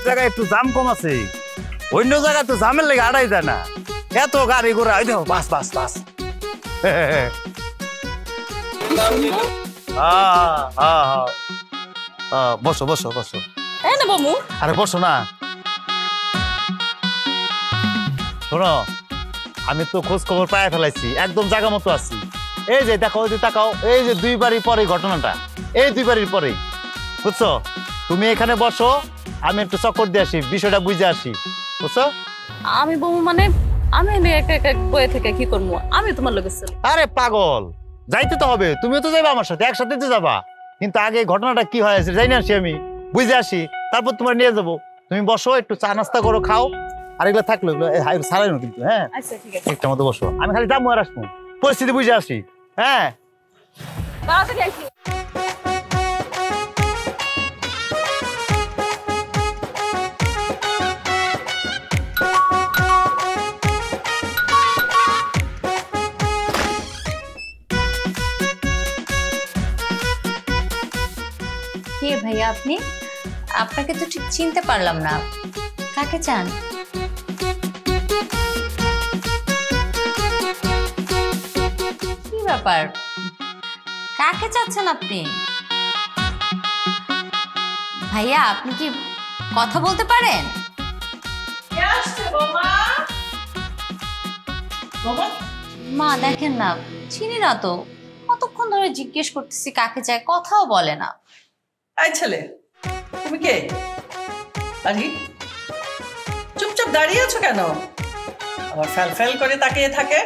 জায়গায় একটু জাম কম আছে, অন্য জায়গায় তো জামের লেগে আড়াই যায় না, এত গাড়ি ঘোড়া। দেখো বাস বাস বাস। বসো বসো বসো। আরে বসো না। শোনো, আমি তো খোঁজ খবর পায়ে ফেলাইছি, একদম জায়গা মতো আছি। এই যে দেখো, ওই যে তাকাও, এই যে 2 বাড়ির পরে ঘটনাটা, এই 2 বাড়ির পরেই, বুঝছো? তুমি এখানে বসো, আমি একটু চক্কর দিয়ে আসি, বিষয়টা বুঝে আসি, বুঝছো? আমি বউ মানে আমি একা একা বয়ে থেকে কি করবো? আমি তোমার লোকের ছেলে। আরে পাগল, যাইতে তো হবে, তুমিও তো যাবে আমার সাথে, একসাথে তো যাবা। কিন্তু আগে ঘটনাটা কি হয়েছে যাই না, আসি আমি বুঝে আসি, তারপর তোমার নিয়ে যাবো। তুমি বসো, একটু চা নাস্তা করো, খাও। আর এগুলো থাকলো, এগুলো সারাই না কিন্তু। হ্যাঁ আচ্ছা ঠিক আছে, একটা মতো বসো, আমি খালি যাবো আর আসবো, পরিস্থিতি বুঝে আসি। হ্যাঁ তাড়াতাড়ি আসি। কে ভাইয়া আপনি? আপনাকে তো ঠিক চিনতে পারলাম না, কাকে চান? কি ব্যাপার, কাকে চাচ্ছেন আপনি? ভাইয়া আপনি কি কথা বলতে পারেন? মা দেখেন না, চিনি না তো, কতক্ষণ ধরে জিজ্ঞেস করতেছি কাকে চায়, কথাও বলে না। এই ছেলে, তুমি কে? আরে চুপচাপ দাঁড়িয়ে আছো কেন? আবার ফ্যাল ফ্যাল করে তাকিয়ে থাকে,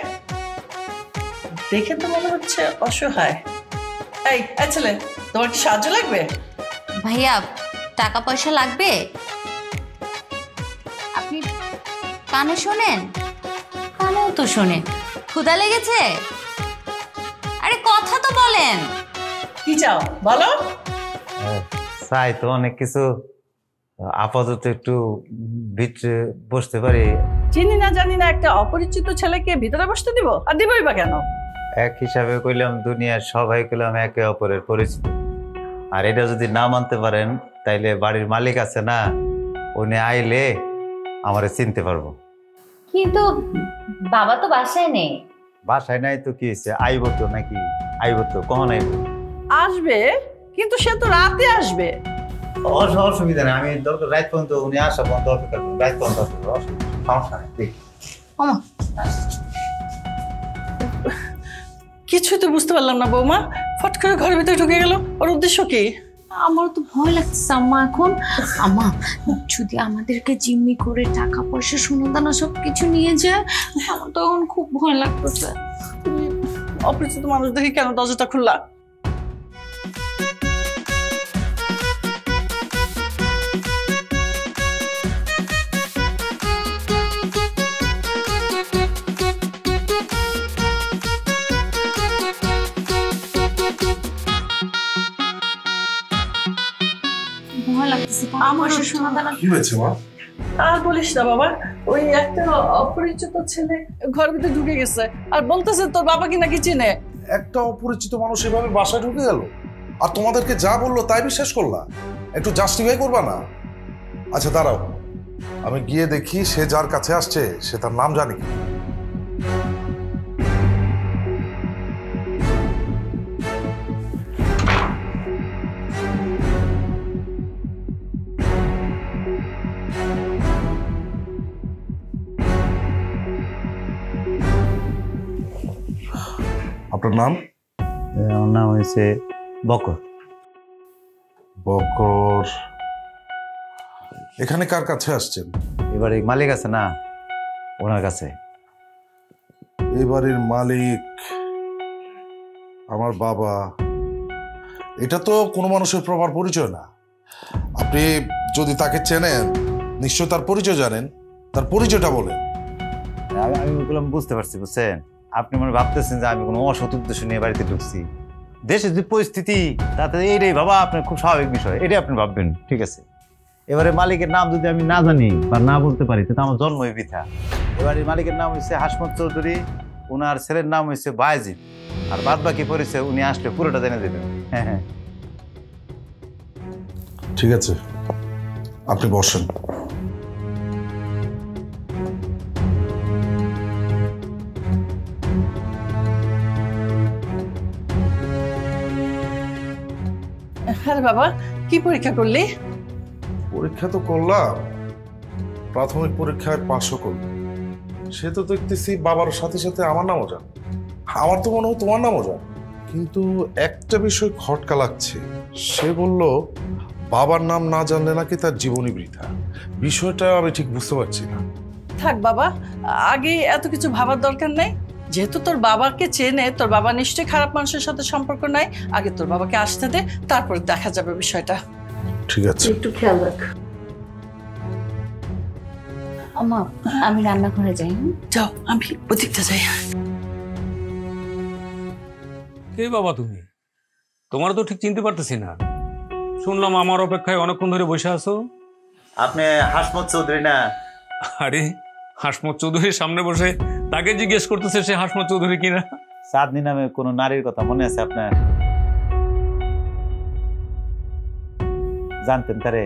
দেখে তো মনে হচ্ছে অসহায়। এই ছেলে, তোমার কি সাহায্য লাগবে? ভাইয়া টাকা পয়সা লাগবে? আপনি কানে শোনেন? কানেও তো শোনেন। ক্ষুধা লেগেছে? আরে কথা তো বলেন। কি চাও বলো? চাই তো অনেক কিছু, আপাতত একটু ভিতরে বসতে পারি। চিনি না জানি না একটা অপরিচিত ছেলেকে ভিতরে বসতে দিব? আর দিবই বা কেন? এক হিসাবে কইলাম দুনিয়ার সবাই কইলাম একে অপরের পরিচিত, আর এটা যদি না মানতে পারেন তাইলে বাড়ির মালিক আছে না, উনি আইলে আমারে চিনতে পারবো। কিন্তু বাবা তো বাসায় নেই। বাসায় নাই তো কি হয়েছে, আইব তো নাকি? আইব তো, কখন আইব? আসবে, কিন্তু সে তো রাতে আসবে। অসুবিধা নেই, আমি দরকার রাত পর্যন্ত উনি আসা পর্যন্ত অপেক্ষা করবো, রাত পর্যন্ত সমস্যা নেই। দেখি কিছুই তো বুঝতে পারলাম না বৌমা, ফট করে ঘরের ভিতরে ঢুকে গেল, ওর উদ্দেশ্য কি? আমার তো ভয় লাগছে আম্মা এখন। আম্মা যদি আমাদেরকে জিম্মি করে টাকা পয়সা সোনাদানা সবকিছু নিয়ে যায়, আমার তখন খুব ভয় লাগতেছে। অপরিচিত মানুষ দেখে কেন দরজাটা খুললা? ভয় লাগতেছে। আমার সোনাদানা কি হয়েছে মা? আর বলিস না বাবা, ওই একটা অপরিচিত ছেলে ঘরের ভিতরে ঢুকে গেছে আর বলতেছে তোর বাবা কি নাকি চিনে। একটা অপরিচিত মানুষ এভাবে বাসায় ঢুকে গেল আর তোমাদেরকে যা বললো তাই বিশ্বাস করলা? একটু জাস্টিফাই করবা না? আচ্ছা দাঁড়াও, আমি গিয়ে দেখি সে যার কাছে আসছে সে তার নাম জানি কি। আপনার নাম? আমার নাম হয়েছে বকর। বকর। এখানে কার কাছে আসছেন? এবারে মালিক আছে না, ওনার কাছে। এবারের মালিক আমার বাবা, এটা তো কোনো মানুষের প্রপার পরিচয় না। আপনি যদি তাকে চেনেন নিশ্চয় তার পরিচয় জানেন, তার পরিচয়টা বলেন। আমি বললাম বুঝতে পারছি, বুঝছেন? আপনি মনে ভাবতেছেন যে আমি কোনো অসৎ উদ্দেশ্য নিয়ে বাড়িতে ঢুকছি। দেশের যে পরিস্থিতি তাতে এইটাই ভাবা আপনার খুব স্বাভাবিক বিষয়, এটাই আপনি ভাববেন, ঠিক আছে? এবারে মালিকের নাম যদি আমি না জানি বা না বলতে পারি তাহলে আমার জন্মই বৃথা। এবারে মালিকের নাম হচ্ছে হাসমত চৌধুরী, ওনার ছেলের নাম হচ্ছে বায়েজিদ, আর বাদ বাকি পরিচয় উনি আসলে পুরোটা জেনে দেবেন। হ্যাঁ হ্যাঁ ঠিক আছে, আপনি বসেন। হ্যাঁ বাবা, কি পরীক্ষা করলি? পরীক্ষা তো করলাম, প্রাথমিক পরীক্ষায় পাশও করলাম। সে তো দেখতেছি বাবার সাথে সাথে আমার নামও জান। আমার তো মনে হয় তোমার নামও জান, কিন্তু একটা বিষয় খটকা লাগছে। সে বলল বাবার নাম না জানলে নাকি তার জীবনই বৃথা। বিষয়টা আমি ঠিক বুঝতে পারছি না। থাক বাবা, আগে এত কিছু ভাবার দরকার নেই। যেহেতু তোর বাবাকে চেনে, তোর বাবা নিশ্চয়ই খারাপ মানুষের সাথে সম্পর্ক নাই। আগে তোর বাবাকে আসতে দে, তারপর দেখা যাবে বিষয়টা। ঠিক আছে, একটু খেয়াল রাখ। আম্মা আমি রান্নাঘরে যাই। যাও, আমি ওদিকটা যাই। কে বাবা তুমি? তোমার তো ঠিক চিনতে পারতেছি না। শুনলাম আমার অপেক্ষায় অনেকক্ষণ ধরে বসে আছো। আপনি হাসমত চৌধুরী না? আরে হাসমত চৌধুরীর সামনে বসে তাকে জিজ্ঞেস করতেছে সে হাসমত চৌধুরী কিনা। চাঁদনি নামে কোন নারীর কথা মনে আছে আপনার? জানতেন তারে?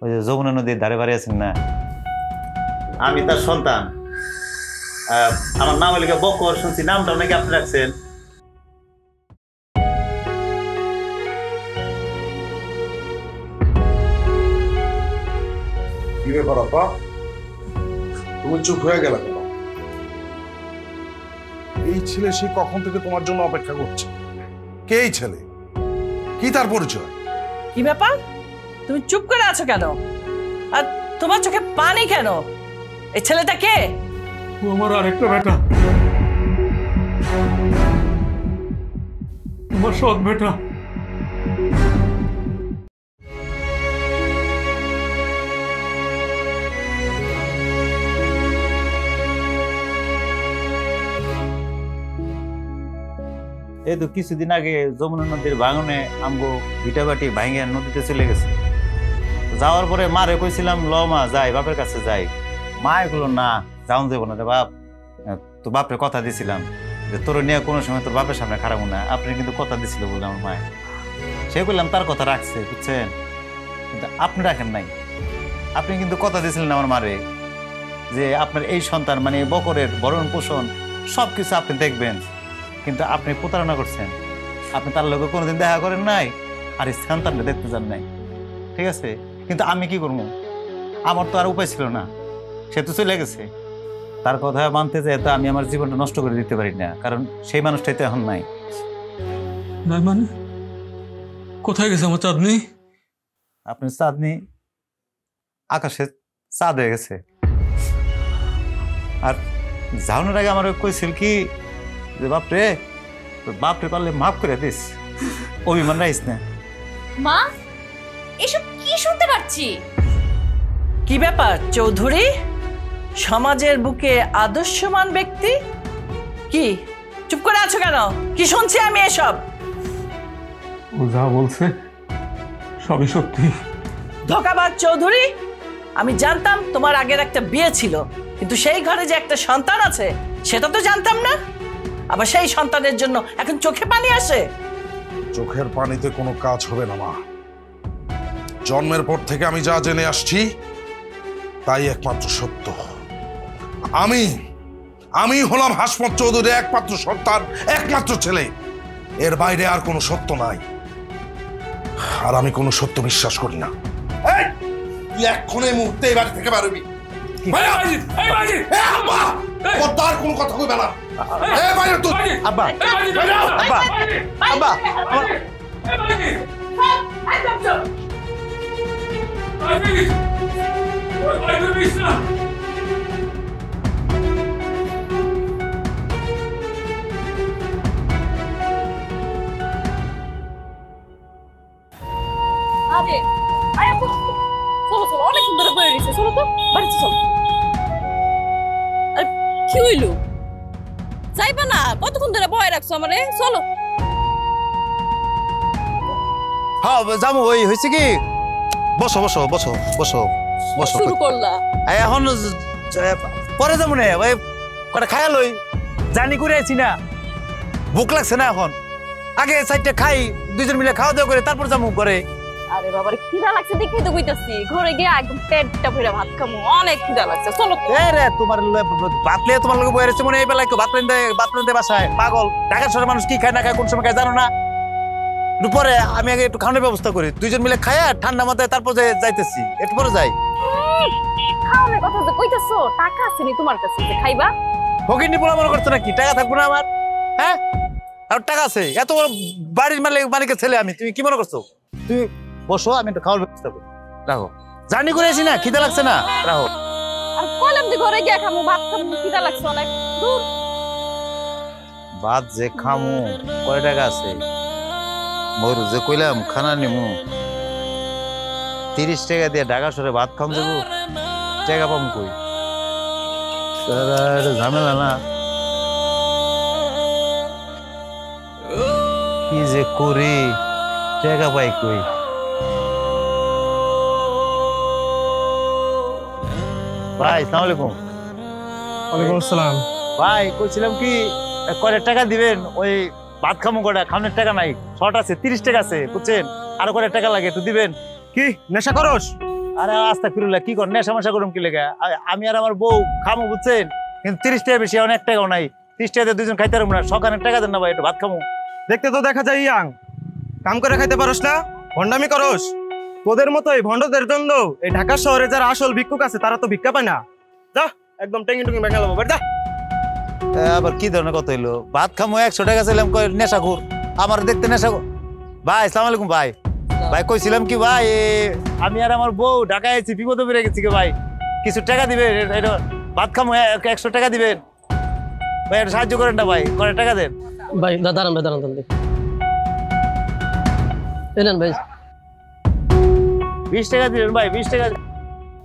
ওই যে যমুনা নদীর ধারে বাড়ি আছেন না, আমি তার সন্তান। আমার নাম হলে বকর, শুনছি নামটা নাকি আপনি রাখছেন। কি ব্যাপার আপা, তুমি চুপ হয়ে গেলে কেন? এই ছেলে সে কখন থেকে তোমার জন্য অপেক্ষা করছে। কে এই ছেলে? কি তার পরিচয়? কি ব্যাপার, তুমি চুপ করে আছো কেন? আর তোমার চোখে পানি কেন? এই ছেলেটা কে? ও আমার আরেকটা বেটা, আমার সৎ বেটা। এই তো কিছুদিন আগে যমুনা নদীর ভাঙনে আমগো ভিটাবাটি ভাঙে নদীতে চলে গেছে। যাওয়ার পরে মারে কইছিলাম ল মা যাই, বাপের কাছে যাই। মা এগুলো না, যাওন যাবো না রে বাপ। তো বাপরে কথা দিছিলাম যে তোর নিয়ে কোনো সময় তোর বাপের সামনে খারাপ না। আপনি কিন্তু কথা দিছিল বলে আমার মায়, সে বললাম তার কথা রাখছে, বুঝছেন? কিন্তু আপনি রাখেন নাই। আপনি কিন্তু কথা দিয়েছিলেন আমার মারে যে আপনার এই সন্তান মানে বকরের ভরণ পোষণ সবকিছু আপনি দেখবেন, কিন্তু আপনি প্রতারণা করছেন। আপনি তার লোকে কোনোদিন দেখা করেন নাই, আর এই সন্তানটা দেখতে যান নাই, ঠিক আছে? কিন্তু আমি কি করবো? আমার তো আর উপায় ছিল না, সে তো চলে গেছে। তার কথা মানতে চাই তো আমি আমার জীবনটা নষ্ট করে দিতে পারি না, কারণ সেই মানুষটাই তো এখন নাই। না মানে কোথায় গেছে আমার চাঁদনি? আপনার চাঁদনি আকাশে চাঁদ হয়ে গেছে। আর যাওয়ানোর আগে আমার কইছিল কি যে বাপরে, বাপরে পারলে মাফ করে দিস, অভিমান রাইস না। মা এসব কি শুনতে পাচ্ছি? কি ব্যাপার চৌধুরী? সমাজের বুকে আদর্শমান ব্যক্তি, কি চুপ করে আছো কেন? কি শুনছি আমি এসব? ও যা বলছে সবই সত্যি। ধোঁকাবাজ চৌধুরী, আমি জানতাম তোমার আগের একটা বিয়ে ছিল, কিন্তু সেই ঘরে যে একটা সন্তান আছে সেটা তো জানতাম না। আবার সেই সন্তানের জন্য এখন চোখে পানি আসে। চোখের পানিতে কোনো কাজ হবে না মা। জন্মের পর থেকে আমি যা জেনে আসছি তাই একমাত্র সত্য। আমি হলাম হাসমত চৌধুরীর একমাত্র সন্তান, একমাত্র ছেলে। এর বাইরে আর কোনো সত্য নাই, আর আমি কোনো সত্য বিশ্বাস করি না। এই, তুই এক্ষুনি এই মুহূর্তে এই বাড়ি থেকে বেরোবি। তার কোনো কথা কইবে না। আব্বা, আব্বা, আব্বা, অনেক সুন্দর বয়ে গেছে, চলো তো বাড়িতে চলো। কি হইল? যাইবা না? কতক্ষণ ধরে বয়ে রাখছো আমারে? চলো। হ্যাঁ যাবো। ওই হয়েছে কি, বসো বসো বসো বসো বসো। শুরু করলা? এখন পরে যাবো না, ওই কটা খাইয়া লই, জানি করে আছি না, ভুক লাগছে না এখন। আগে চারটে খাই, দুইজন মিলে খাওয়া দাওয়া করে তারপর যাবো করে। আরে বাবার খিদা লাগছে দেখেই তো কইতাছি ঘরে গিয়ে একদম পেটটা ভরে ভাত খামু অনেক খিদা লাগছে চলো তো। এ রে তোমার বাতলে তোমার লগে বইরেছে মনে এই বেলায় ভাত রান্ধে বাসায় পাগল। ঢাকার শহরের মানুষ কি খায় না খায় কোন সময় খায় জানো না? একটু পরে আমি আগে একটু খাওয়ানোর ব্যবস্থা করি, দুইজন মিলে খায় ঠান্ডা মাথায় তারপর যাইতেছি, একটু পরে যাই। খাওয়ানোর কথা যে কইতাছো টাকা আছে নি তোমার কাছে যে খাইবা? ফকিরনি পোলা মনে করছো নাকি টাকা থাকবো না আমার? হ্যাঁ আর টাকা আছে, এত বড় বাড়ির মালিকের ছেলে আমি, তুমি কি মনে করছো? তুমি বসো, আমি একটু খাওয়ার ব্যবস্থা করি। রাখো, জার্নি করে আসি না, খিদে লাগছে না, রাখো। আর কইলাম যে ঘরে গিয়ে খামু ভাত খামু খিদা লাগছে অনেক দূর। ভাত যে খামু কয় টাকা আছে? মরু যে কইলাম খানা নিমু 30 টাকা দিয়ে ঢাকা শহরে ভাত খাম দেবো, টাকা পাম কই? ঝামেলা না, কি যে করি টাকা পাই কই? ভাই আসসালামু আলাইকুম। ওয়ালাইকুম আসসালাম। ভাই কইছিলাম কি কয়টা টাকা দিবেন? ওই ভাত খামু কয়টা, খাওয়ানোর টাকা নাই, শর্ট আছে, 30 টাকা আছে বুঝছেন, আরো কয়টা টাকা লাগে একটু দিবেন। কি নেশা করস? আরে আস্তা ফিরুল্লাহ, কি কর নেশা মশা করুম কি লেগে? আমি আর আমার বউ খামু বুঝছেন, কিন্তু 30 টাকা বেশি, অনেক টাকাও নাই। 30 টাকা দিয়ে দুজন খাইতে পারবো না, সকালে টাকা দেন না ভাই, একটু ভাত খামু। দেখতে তো দেখা যায় ইয়াং, কাম করে খাইতে পারস না, ভন্ডামি করস। তোদের মতো এই ভন্ডদের জন্য এই ঢাকা শহরে যারা আসল ভিক্ষুক আছে তারা তো ভিক্ষা পায় না। যা একদম টেঙ্গি টুঙ্গি ভেঙে দেবো, যা। আবার কি ধরনের কথা হইলো? ভাত খামু 100 টাকা চাইলাম, কই নেশাখোর, আমার দেখতে নেশাখোর। ভাই আসসালামু আলাইকুম। ভাই ভাই কইছিলাম কি ভাই, আমি আর আমার বউ ঢাকায় আছি, বিপদে পড়ে গেছি কে ভাই, কিছু টাকা দিবেন, এটা ভাত খামু 100 টাকা দিবেন ভাই, এটা সাহায্য করেন না ভাই, করে টাকা দেন ভাই। দাঁড়ান ভাই, দাঁড়ান দাঁড়ান, এলেন ভাই 20 টাকা দিবেন ভাই, 20 টাকা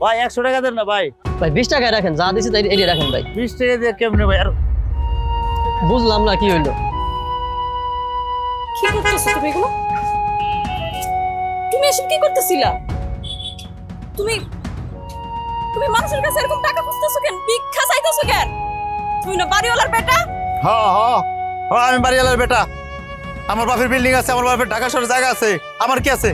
ভাই, 100 টাকা দেন না ভাই। ভাই 20 টাকায় রাখেন, যা দিছি তাই এড়িয়ে রাখেন ভাই। 20 টাকা দিয়ে কেমনে ভাই? আর বুঝলাম না কি হইলো। কি করতেছো তুমি এগুলো? তুমি এসব কি করতেছিলা? তুমি তুমি মানুষের কাছে এরকম টাকা খুঁজতেছো কেন? ভিক্ষা চাইতেছো কেন? তুমি না বাড়িওয়ালার বেটা? হ্যাঁ হ্যাঁ হ্যাঁ, আমি বাড়িওয়ালার বেটা, আমার বাপের বিল্ডিং আছে, আমার বাপের ঢাকা শহরে জায়গা আছে, আমার কি আছে?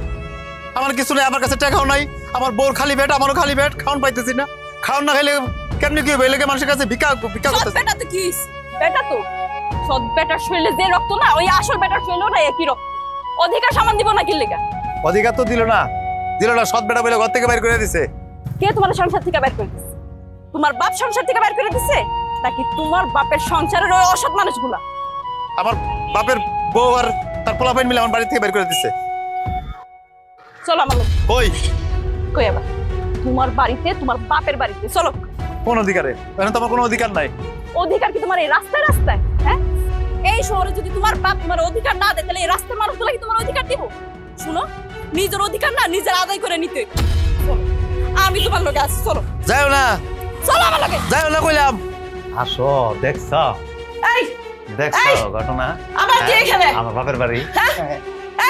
আমার কিছু নেই, আমার কাছে টাকাও নাই, আমার বউর খালি পেট, আমারও খালি পেট, খাওয়ান পাইতেছি না, খাওয়ান না খাইলে কেমনি কি হবে? এলাকা মানুষের কাছে ভিক্ষা করতেছে। বেটা তো কি বেটা তো সৎ বেটার শরীরে যে রক্ত না, ওই আসল বেটার শরীরেও না একই রক্ত। অধিকার সামান দিব না কি লেগা? অধিকার তো দিল না, সৎ বেটা বলে ঘর থেকে বাইর করে দিছে। কে তোমার সংসার থেকে বের করে দিছে? তোমার বাপ সংসার থেকে বের করে দিছে নাকি তোমার বাপের সংসারের ওই অসৎ মানুষগুলা? আমার বাপের বউ আর তার পোলাপাইন মিলে আমার বাড়ি থেকে বের করে দিছে। চলো আমার লোক। কই কই আবার? তোমার বাড়িতে, তোমার বাপের বাড়িতে চলো। কোন অধিকারে? এখন তো আমার কোনো অধিকার নাই। অধিকার কি তোমার এই রাস্তায় রাস্তায়? হ্যাঁ, এই শহরে যদি তোমার বাপ তোমার অধিকার না দেয় তাহলে এই রাস্তার মানুষগুলা কি তোমার অধিকার দিব? শুনো, নিজের অধিকার না নিজের আদায় করে নিতে। চলো, আমি তোমার লোকে আসছি, চলো। যাও না, চলো আমার লোকে। যাও না কইলাম। আসো, দেখছো এই দেখছো ঘটনা? আবার কি এখানে? আমার বাপের বাড়ি।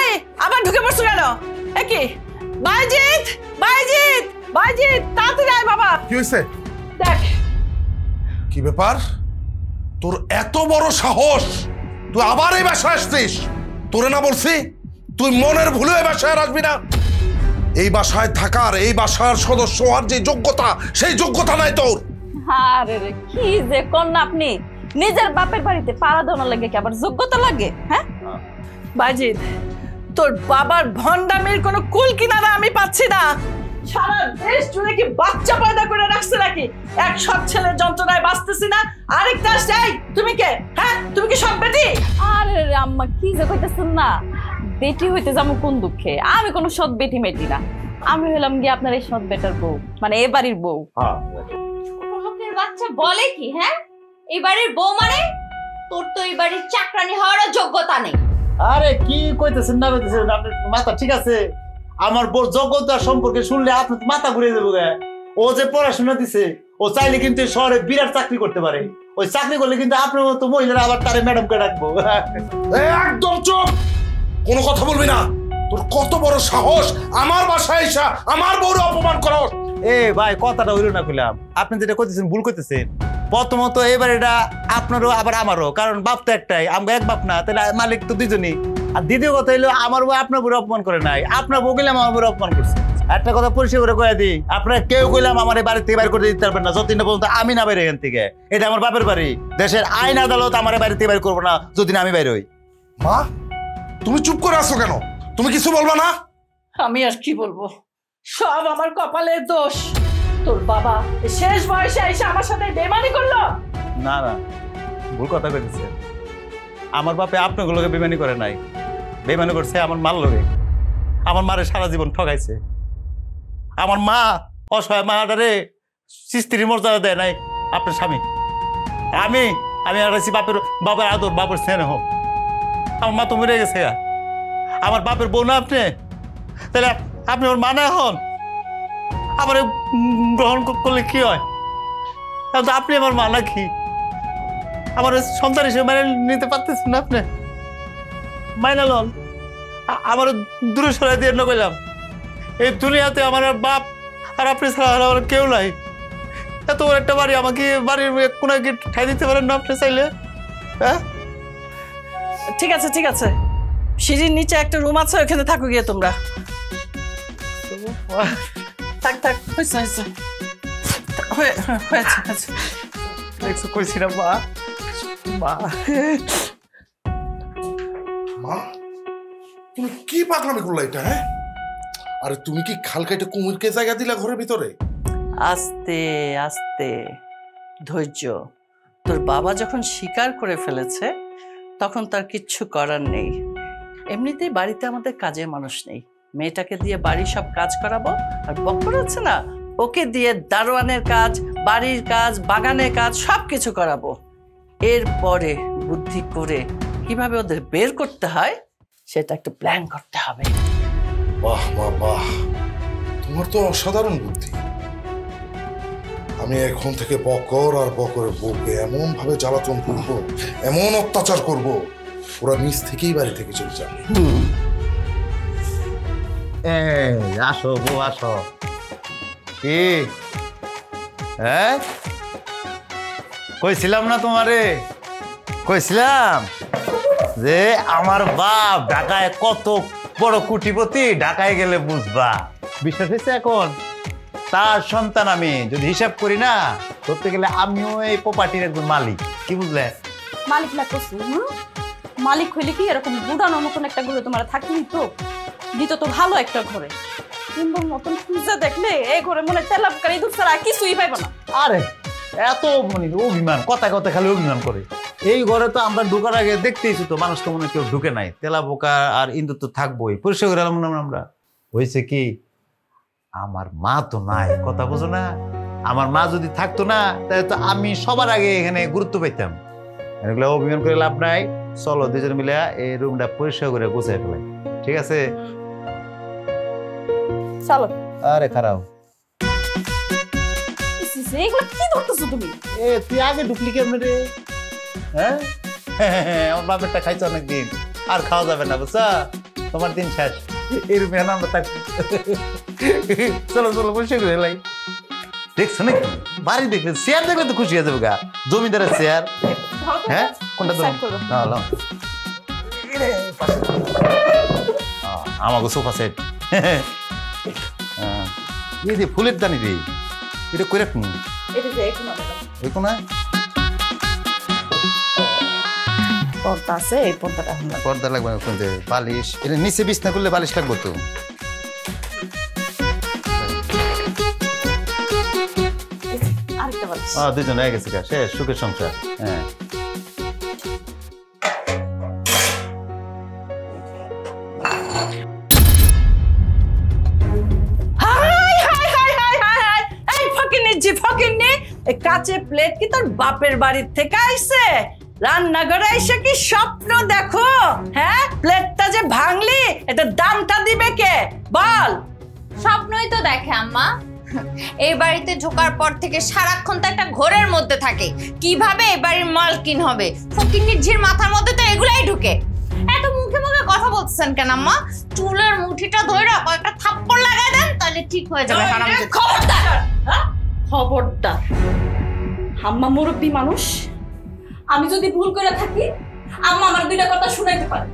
এই আবার ঢুকে পড়ছো কেন? কি বাইজিৎ, বাইজিৎ, বাইজিৎ, তাড়াতাড়ি আয় বাবা। কি হয়েছে? দেখ কি ব্যাপার? তোর এত বড় সাহস, তুই আবার এই বাসায় আসছিস? তোরে না বলছি তুই মনের ভুলে এই বাসায় আর আসবি না? এই বাসায় থাকার, এই বাসার সদস্য হওয়ার যে যোগ্যতা, সেই যোগ্যতা নাই তোর। আরে রে, কি যে কন্যা আপনি! নিজের বাপের বাড়িতে পাড়া দেওয়ার লাগে কি আবার যোগ্যতা লাগে? হ্যাঁ বাইজিৎ, তোর বাবার ভন্ডামির কোনো কুল কিনারা আমি পাচ্ছি না। সারা দেশ জুড়ে কি বাচ্চা পয়দা করে রাখছে নাকি? এক সৎ ছেলের যন্ত্রণায় বাঁচতেছি না, আরেকটা আসছে। এই তুমি কে? হ্যাঁ, তুমি কি সব বেটি? আরে রে আম্মা, কি যে কইতেছেন না, বেটি হইতে যাবো কোন দুঃখে? আমি কোনো সৎ বেটি মেটি না, আমি হলাম গিয়ে আপনার এই সৎ বেটার বউ, মানে এ বাড়ির বউ। ছোট লোকের বাচ্চা বলে কি? হ্যাঁ, এই বাড়ির বউ মানে? তোর তো এই বাড়ির চাকরানি হওয়ার যোগ্যতা নেই। আরে কি কইতেছেন না কইতেছেন, আপনার মাথা ঠিক আছে? আমার বড় যোগ্যতা সম্পর্কে শুনলে আপনার মাথা ঘুরে যাবো। ও যে পড়াশোনা দিছে, ও চাইলে কিন্তু শহরে বিরাট চাকরি করতে পারে। ওই চাকরি করলে কিন্তু আপনার মতো মহিলারা আবার তারে ম্যাডামকে ডাকবো। একদম চুপ, কোনো কথা বলবি না। তোর কত বড় সাহস আমার বাসায় এসে আমার বউরে অপমান করস? এ ভাই, কথাটা হইল না কইলাম, আপনি যেটা কইতেছেন ভুল কইতেছেন। প্রথমত এবার এটা আপনারও আবার আমারও, কারণ বাপ তো একটাই, আমরা এক বাপ না, তাহলে মালিক তো দুজনই। আর দ্বিতীয় কথা হলো আমার বউ আপনার বউরে অপমান করে নাই, আপনার বউ গেলাম আমার বউরে অপমান করছে। একটা কথা পরিষ্কার করে কয়ে দিই, আপনারা কেউ কইলাম আমার এই বাড়ি থেকে বাইর করে দিতে পারবেন না যতদিন না পর্যন্ত আমি না বাইরে এখান থেকে। এটা আমার বাপের বাড়ি, দেশের আইন আদালত আমার বাড়ি থেকে বাইর করবো না যদি আমি বাইরে হই। মা তুমি চুপ করে আসো কেন? তুমি কিছু বলবা না? আমি আর কি বলবো, সব আমার কপালের দোষ। তোর বাবা শেষ বয়সে এসে আমার সাথে বেমানি করলো। না না, ভুল কথা কইতেছে। আমার বাপে আপনাগুলোকে বেমানি করে নাই, বেমানি করছে আমার মার লোকে। আমার মারে সারা জীবন ঠকাইছে। আমার মা অসহায় মাটারে স্ত্রীর মর্যাদা দেয় নাই আপনার স্বামী। আমি আমি আছি বাপের আদর, বাপের স্নেহ। আমার মা তো মরে গেছে, আমার বাপের বোন আপনি, তাহলে আপনি ওর মা না হন, আমার গ্রহণ করলে কি হয়? আপনি আমার মা নাকি? আমার সন্তান হিসেবে মেনে নিতে পারতেছেন না আপনি? মাইনা লন, আমার দূরে সরাই দিয়ে না কইলাম। এই দুনিয়াতে আমার বাপ আর আপনি ছাড়া আমার কেউ নাই। এত বড় একটা বাড়ি, আমাকে বাড়ির কোনো ঠাই দিতে পারেন না আপনি চাইলে? হ্যাঁ ঠিক আছে ঠিক আছে, সিঁড়ির নিচে একটা রুম আছে, ওখানে থাকো গিয়ে তোমরা। থাক থাক, হয়েছে হয়েছে হয়েছে। দেখছো কইছি না মা, মা মা তুমি কি পাগলামি করলা এটা? হ্যাঁ আরে তুমি কি খাল কেটে কুমিরকে জায়গা দিলা ঘরের ভিতরে? আস্তে আস্তে, ধৈর্য। তোর বাবা যখন স্বীকার করে ফেলেছে তখন তার কিচ্ছু করার নেই। এমনিতেই বাড়িতে আমাদের কাজের মানুষ নেই, মেয়েটাকে দিয়ে বাড়ির সব কাজ করাবো। আর বক্কর আছে না, ওকে দিয়ে দারোয়ানের কাজ, বাড়ির কাজ, বাগানের কাজ সব কিছু করাবো। এরপরে বুদ্ধি করে কিভাবে ওদের বের করতে হয় সেটা একটু প্ল্যান করতে হবে। বাহ বাহ বাহ, তোমার তো অসাধারণ বুদ্ধি। আমি এখন থেকে বকর আর বকরের বউকে এমন ভাবে জ্বালাতন করবো, এমন অত্যাচার করব, ওরা নিজ থেকেই বাড়ি থেকে চলে যাবে। আসো বউ আসো। কি হ্যাঁ কইছিলাম না তোমারে, কইছিলাম যে আমার বাপ ঢাকায় কত বড় কোটিপতি, ঢাকায় গেলে বুঝবা। বিশ্বাস হয়েছে এখন? তার সন্তান আমি, যদি হিসাব করি না ধরতে গেলে আমিও এই প্রপার্টির একজন মালিক। কি বুঝলে? মালিক না কসু, মালিক হইলে কি এরকম বুড়ানোর মতন একটা ঘরে তোমার থাকলেই তো দিত, তো ভালো একটা ঘরে। সুন্দর মতন পূজা দেখলে এই ঘরে মনে তেলাপকারি দুধ ছাড়া কিছুই পাইব না। আরে এত মানে অভিমান, কথা কথা খালি অভিমান করে। এই ঘরে তো আমরা ঢোকার আগে দেখতেইছি তো মানুষ তো মনে কেউ ঢুকে নাই, তেলা বোকা আর ইন্দুর তো থাকবোই, পরিষ্কার করে এলাম না আমরা। হয়েছে কি, আমার মা তো নাই, কথা বোঝো না? আমার মা যদি থাকতো না তাহলে তো আমি সবার আগে এখানে গুরুত্ব পাইতাম। এগুলো অভিমান করে লাভ নাই, চলো দুজন মিলে এই রুমটা পরিষ্কার করে গুছাই ফেলাই, ঠিক আছে? চলো। আরে খারাপ, এইগুলো কি ধরতেছো তুমি? তুই আগে ঢুকলি কেমন রে? হ্যাঁ আমার বাপেরটা খাইছো অনেকদিন, আর খাওয়া যাবে না বুঝছা, তোমার দিন শেষ। এই রুমে আমরা থাকবো। চলো চলো পরিষ্কার করে এলাই। দেখছো নাকি বাড়ি দেখলে, চেয়ার দেখলে তো খুশি হয়ে যাবে গা, জমিদারের চেয়ার। হ্যাঁ কোনটা ধরো? আমাকে সোফা সেট। এই যে ফুলের দানি রে, এটা কই রাখুন? এই কোনা পর্দা আছে, এই পর্দাটা পর্দা লাগবে না, কোনতে বালিশ? এটা নিচে বিছনা করলে বালিশ লাগবে তো। আরেকটা বালিশ। দুজন হয়ে গেছে গা, শেষ সুখের সংসার। হ্যাঁ কাঁচে প্লেট কি তোর বাপের বাড়ির থেকে আইছে? রান্নাঘরে এসে কি স্বপ্ন দেখো? হ্যাঁ প্লেটটা যে ভাঙলি, এটা দামটা দিবে কে বল? স্বপ্নই তো দেখে আম্মা। এই বাড়িতে ঢোকার পর থেকে সারাক্ষণ তো একটা ঘোরের মধ্যে থাকে, কিভাবে এই বাড়ির মালকিন হবে। ফকিন্নির ঝির মাথার মধ্যে তো এগুলাই ঢুকে। এত মুখে মুখে কথা বলছেন কেন আম্মা? চুলের মুঠিটা ধরে কয়েকটা থাপ্পড় লাগাই দেন, তাহলে ঠিক হয়ে যাবে। খবরদার, খবরদার। আম্মা মুরব্বী মানুষ, আমি যদি ভুল করে থাকি আম্মা আমার দুইটা কথা শুনাইতে পারে,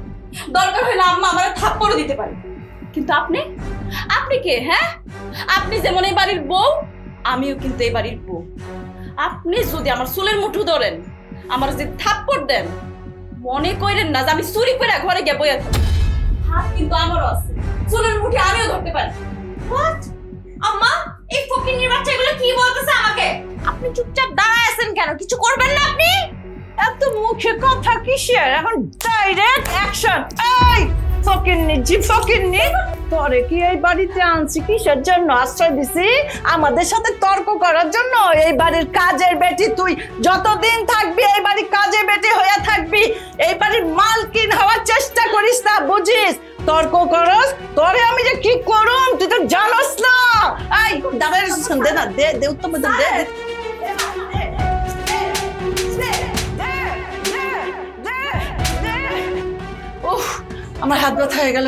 দরকার হলে আম্মা আমার থাপ্পড় দিতে পারে, কিন্তু আপনি আপনি কে? হ্যাঁ, আপনি যেমন এই বাড়ির বউ, আমিও কিন্তু এই বাড়ির বউ। আপনি যদি আমার চুলের মুঠো ধরেন, আমার যদি থাপ্পড় দেন, মনে করেন না যে আমি চুরি করে ঘরে গিয়ে বইয়া থাকি। হাত কিন্তু আমারও আছে, চুলের মুঠে আমিও ধরতে পারি। হোয়াট? আম্মা, এই ফকিন্নির বাচ্চাগুলো কি বলতেছে আমাকে? আপনি চুপচাপ দাঁড়ায় আছেন কেন? কিছু করবেন না আপনি? এত মুখে কথা কিসের? এখন ডাইরেক্ট অ্যাকশন। এই ফকিন্নি জি ফকিন্নি, তোরে কি এই বাড়িতে আনছি কিসের জন্য? আশ্রয় দিছি আমাদের সাথে তর্ক করার জন্য? এই বাড়ির কাজের বেটি তুই, যতদিন থাকবি এই বাড়ির কাজের বেটি হয়ে থাকবি, এই বাড়ির মালকিন হওয়ার চেষ্টা করিস না, বুঝিস? তর্ক করস, তোরে আমি যে কি করুম তুই তো জানোস না। এই দাঁড়ায় দে না, দে দে উত্তম দে। আমার হাত ব্যথা হয়ে গেল।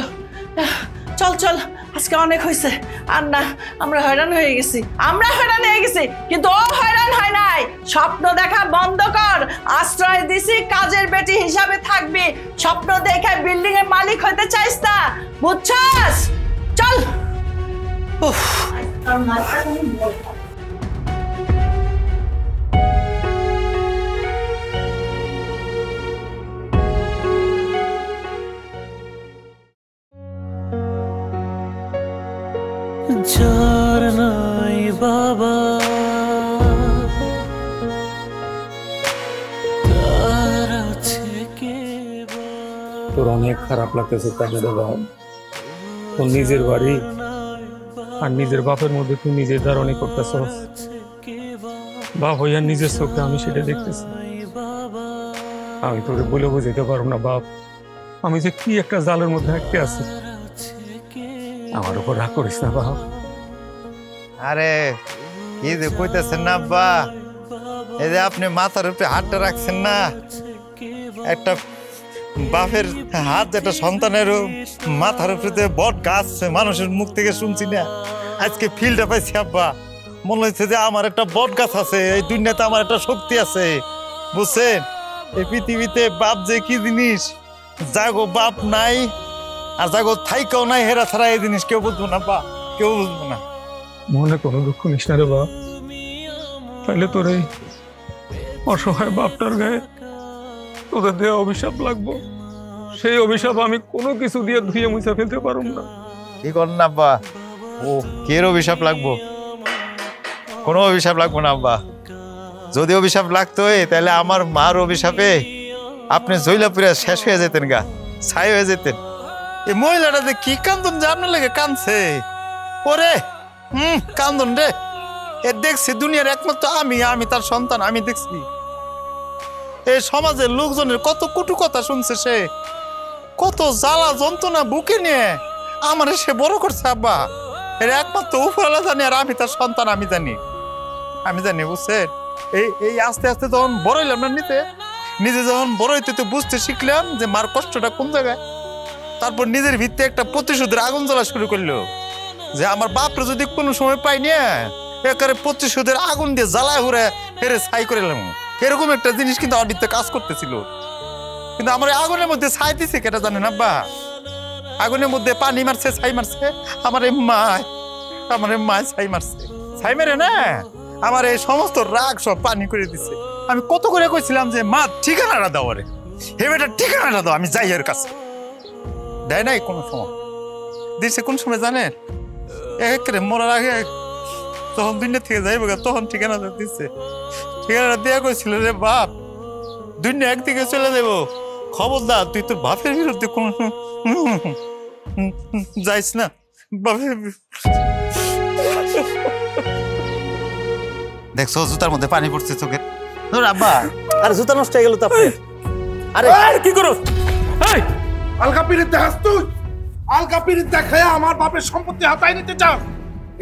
চল চল, আজকে অনেক হয়েছে। আর না, আমরা হয়রান হয়ে গেছি, কিন্তু ও হয়রান হয় নাই। স্বপ্ন দেখা বন্ধ কর। আশ্রয় দিছি, কাজের বেটি হিসাবে থাকবি। স্বপ্ন দেখে বিল্ডিং এর মালিক হতে চাইস না, বুঝছস? চল। উফ, যার নাই বাবা তার আছে কে? তোর অনেক খারাপ লাগতেছে তাই না বাবা? তোর নিজের বাড়ি আর নিজের বাপের মধ্যে তুই নিজের ধারণে করতেছস। বাপ হইয়া নিজের চোখে আমি সেটা দেখতেছি। আমি তোরে বলে বুঝাইতে পারব না বাপ, আমি যে কি একটা জালের মধ্যে আটকে আছি। আমার উপর রাগ করিস না বাপ। আরে কি যে কইতেছেন না আব্বা, এই যে আপনি মাথার উপরে হাতটা রাখছেন না, একটা বাপের হাত যেটা সন্তানের মাথার উপরে বট গাছ মানুষের মুখ থেকে শুনছি না, আজকে ফিলটা পাইছি আব্বা। মনে হচ্ছে যে আমার একটা বট গাছ আছে, এই দুনিয়াতে আমার একটা শক্তি আছে, বুঝছেন? এই পৃথিবীতে বাপ যে কি জিনিস, যাগো বাপ নাই আর যাগো থাইকাও নাই, হেরা ছাড়া এই জিনিস কেউ বুঝবো না বা কেউ বুঝবো না। মনে কোনো দুঃখ নিস না রে বাপ, তাইলে তোর এই অসহায় বাপটার গায়ে তোদের দেওয়া অভিশাপ লাগবো। সেই অভিশাপ আমি কোনো কিছু দিয়ে ধুয়ে মুছে ফেলতে পারব না। কি করেন না আব্বা? ও কের অভিশাপ লাগবো? কোনো অভিশাপ লাগবো না আব্বা। যদি অভিশাপ লাগতো তাহলে আমার মার অভিশাপে আপনি জৈলাপুরে শেষ হয়ে যেতেন, গা ছাই হয়ে যেতেন। এই মহিলাটা যে কি কান্দন যে আপনার লেগে কান্দছে, ওরে কান্দন রে। এ দেখছি দুনিয়ার একমাত্র আমি তার সন্তান, আমি দেখছি। এই সমাজের লোকজনের কত কটু কথা শুনছে, সে কত জ্বালা যন্ত্রণা বুকে নিয়ে আমার সে বড় করছে আব্বা। এর একমাত্র উপরওয়ালা জানি, আর আমি তার সন্তান, আমি জানি বুঝছেন? এই আস্তে আস্তে যখন বড় হইলাম না, নিজে যখন বড় হইতে তো বুঝতে শিখলাম যে মার কষ্টটা কোন জায়গায়। তারপর নিজের ভিত্তি একটা প্রতিশোধের আগুন জ্বলা শুরু করলো, যে আমার বাপরে যদি কোনো সময় পাই না, একেবারে প্রতিশোধের আগুন দিয়ে জ্বালায় ঘুরে ফেরে ছাই করে এলাম। এরকম একটা জিনিস কিন্তু আমার ভিত্তি কাজ করতেছিল। কিন্তু আমার আগুনের মধ্যে ছাই দিছে কেটা জানেন আব্বা? আগুনের মধ্যে পানি মারছে, ছাই মারছে আমার মায় ছাই মারছে। ছাই মেরে না আমার এই সমস্ত রাগ সব পানি করে দিছে। আমি কত করে কইছিলাম যে মা ঠিকানাটা দাও, আরে হে বেটা ঠিকানাটা দাও, আমি যাই এর কাছে। দেয় নাই কোনো সময়। দিছে কোন সময় জানেন? একেবারে মরার আগে তখন দুনিয়া থেকে যাইব, তখন ঠিকানাটা দিচ্ছে। ঠিকানাটা দেওয়া কইছিল রে বাপ, দুনিয়া একদিকে চলে যাবো, খবরদার তুই তোর বাপের বিরুদ্ধে কোন যাইস না। বাপের দেখছো জুতার মধ্যে পানি পড়ছে চোখের। আব্বা আরে জুতা নষ্ট হয়ে গেল তো আপনার। আরে কি করো? আলকা পিরিত দেখাস তুই? আলকা পিরিত দেখায় আমার বাপের সম্পত্তি হাতায় নিতে চাস?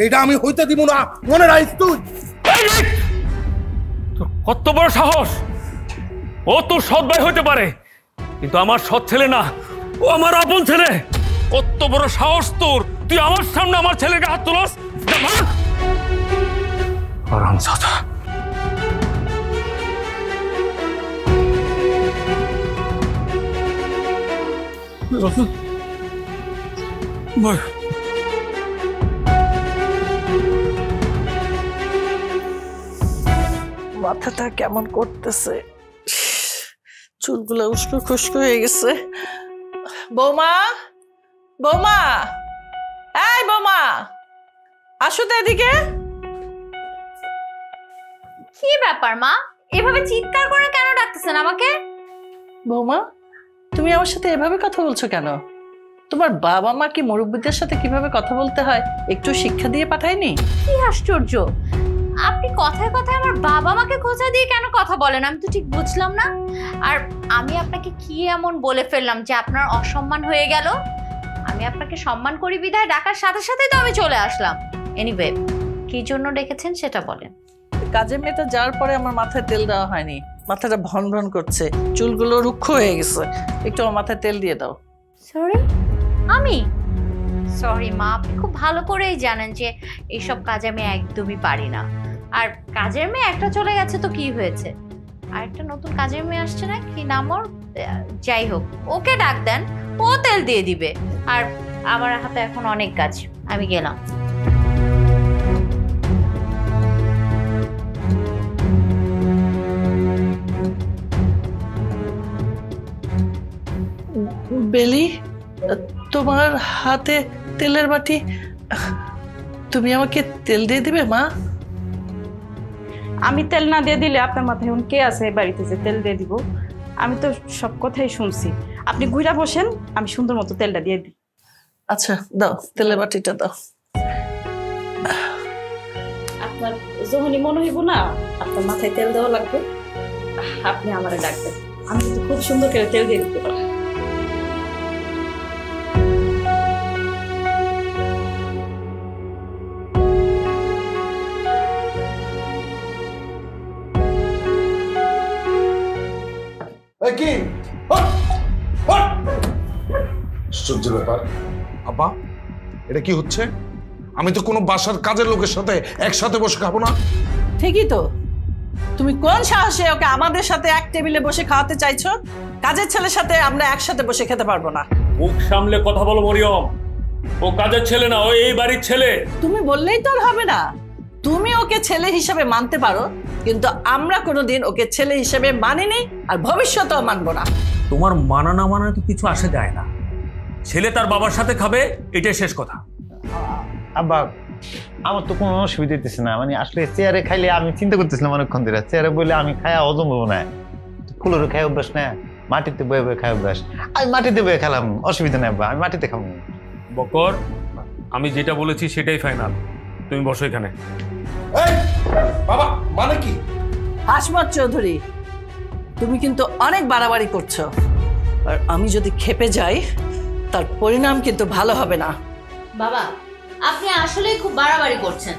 এটা আমি হইতে দিব না, মনে রাখিস তুই। তোর কত বড় সাহস! ও তোর সৎ ভাই হইতে পারে, কিন্তু আমার সৎ ছেলে না, ও আমার আপন ছেলে। কত বড় সাহস তোর! তুই আমার সামনে আমার ছেলেকে হাত তোলাস? আরামজাদা। মাথাটা কেমন করতেছে, চুলগুলো উস্কো খুস্কো হয়ে গেছে। বৌমা, বৌমা, এই বৌমা, আসো তো এদিকে। কি ব্যাপার মা, এভাবে চিৎকার করে কেন ডাকতেছেন আমাকে? বৌমা, তুমি আমার সাথে এভাবে কথা বলছো কেন? তোমার বাবা মা কি মুরব্বিদের সাথে কিভাবে কথা বলতে হয় একটু শিক্ষা দিয়ে পাঠায়নি? কি আশ্চর্য, আপনি কথায় কথায় আমার বাবা মাকে খোঁচা দিয়ে কেন কথা বলেন? আমি তো ঠিক বুঝলাম না। আর আমি আপনাকে কি এমন বলে ফেললাম যে আপনার অসম্মান হয়ে গেল? আমি আপনাকে সম্মান করি বিধায় ডাকার সাথে সাথেই তো আমি চলে আসলাম। এনিওয়ে, কি জন্য ডেকেছেন সেটা বলেন। কাজের মেয়েটা যাওয়ার পরে আমার মাথায় তেল দেওয়া হয়নি, মাথাটা ভন ভন করছে, চুলগুলো রুক্ষ হয়ে গেছে, একটু আমার মাথায় তেল দিয়ে দাও। সরি, আমি সরি মা, আপনি খুব ভালো করেই জানেন যে এইসব কাজ আমি একদমই পারি না। আর কাজের মেয়ে একটা চলে গেছে তো কি হয়েছে, আর একটা নতুন কাজের মেয়ে আসছে না, কি নাম ওর, যাই হোক, ওকে ডাক দেন, ও তেল দিয়ে দিবে। আর আমার হাতে এখন অনেক কাজ, আমি গেলাম। বেলি, তোমার হাতে তেলের বাটি, তুমি আমাকে তেল দিয়ে দিবে মা? আমি তেল না দিয়ে দিলে আপনার মাথায় এখন কে আছে বাড়িতে যে তেল দিয়ে দিব? আমি তো সব কথাই শুনছি। আপনি ঘুরা বসেন, আমি সুন্দর মতো তেলটা দিয়ে দিই। আচ্ছা দাও, তেলের বাটিটা দাও। আপনার যখনই মনে হইব না আপনার মাথায় তেল দেওয়া লাগবে, আপনি আমারে ডাকবেন, আমি কিন্তু খুব সুন্দর করে তেল দিয়ে দিতে পারি। কি আশ্চর্য ব্যাপার আব্বা, এটা কি হচ্ছে? আমি তো কোনো বাসার কাজের লোকের সাথে একসাথে বসে খাবো না। ঠিকই তো, তুমি কোন সাহসে ওকে আমাদের সাথে এক টেবিলে বসে খাওয়াতে চাইছো? কাজের ছেলের সাথে আমরা একসাথে বসে খেতে পারবো না। মুখ সামলে কথা বলো মরিয়ম, ও কাজের ছেলে না, ও এই বাড়ির ছেলে। তুমি বললেই তো আর হবে না, তুমি ওকে ছেলে হিসেবে মানতে পারো, কিন্তু আমরা কোনোদিন ওকে ছেলে হিসেবে মানিনি আর ভবিষ্যতেও মানবো না। তোমার মানা না মানা তো কিছু আসে যায় না, ছেলে তার বাবার সাথে খাবে, এটাই শেষ কথা। আব্বা, আমার তো কোনো অসুবিধা হইতেছে না, মানে আসলে চেয়ারে খাইলে আমি চিন্তা করতেছিলাম অনেকক্ষণ ধরে, চেয়ারে বললে আমি খায়া হজম হবো না, ফুলেরও খাই অভ্যাস না, মাটিতে বয়ে বয়ে খাই অভ্যাস, আমি মাটিতে বয়ে খেলাম, অসুবিধা নেই আব্বা, আমি মাটিতে খাবো। বকর, আমি যেটা বলেছি সেটাই ফাইনাল, তুমি বসো এখানে। বাবা, মানে কি? হাসমত চৌধুরী, তুমি কিন্তু অনেক বাড়াবাড়ি করছো, আর আমি যদি খেপে যাই তার পরিণাম কিন্তু ভালো হবে না। বাবা, আপনি আসলেই খুব বাড়াবাড়ি করছেন।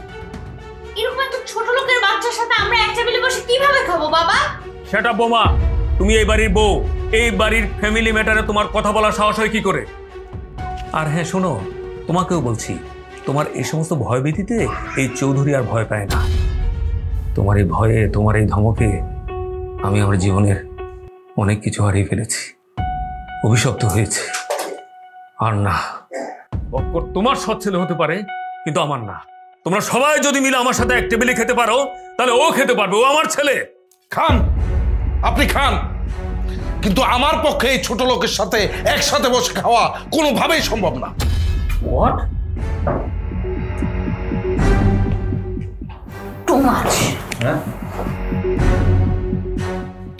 এরকম একটা ছোট লোকের বাচ্চার সাথে আমরা এক টেবিলে বসে কিভাবে খাবো বাবা? সেটা বোমা, তুমি এই বাড়ির বউ, এই বাড়ির ফ্যামিলি ম্যাটারে তোমার কথা বলার সাহস হয় কি করে? আর হ্যাঁ শোনো, তোমাকেও বলছি, তোমার এই সমস্ত ভয়ভীতিতে এই চৌধুরী আর ভয় পায় না। তোমার এই ভয়ে, তোমার এই ধমকে আমি আমার জীবনের অনেক কিছু হারিয়ে ফেলেছি, অভিশপ্ত হয়েছে। আর না, বক্কর তোমার সৎ ছেলে হতে পারে, কিন্তু আমার না। তোমরা সবাই যদি মিলে আমার সাথে এক টেবিলে খেতে পারো, তাহলে ও খেতে পারবে, ও আমার ছেলে। খান, আপনি খান, কিন্তু আমার পক্ষে এই ছোট লোকের সাথে একসাথে বসে খাওয়া কোনোভাবেই সম্ভব না। হোয়াট? Too much.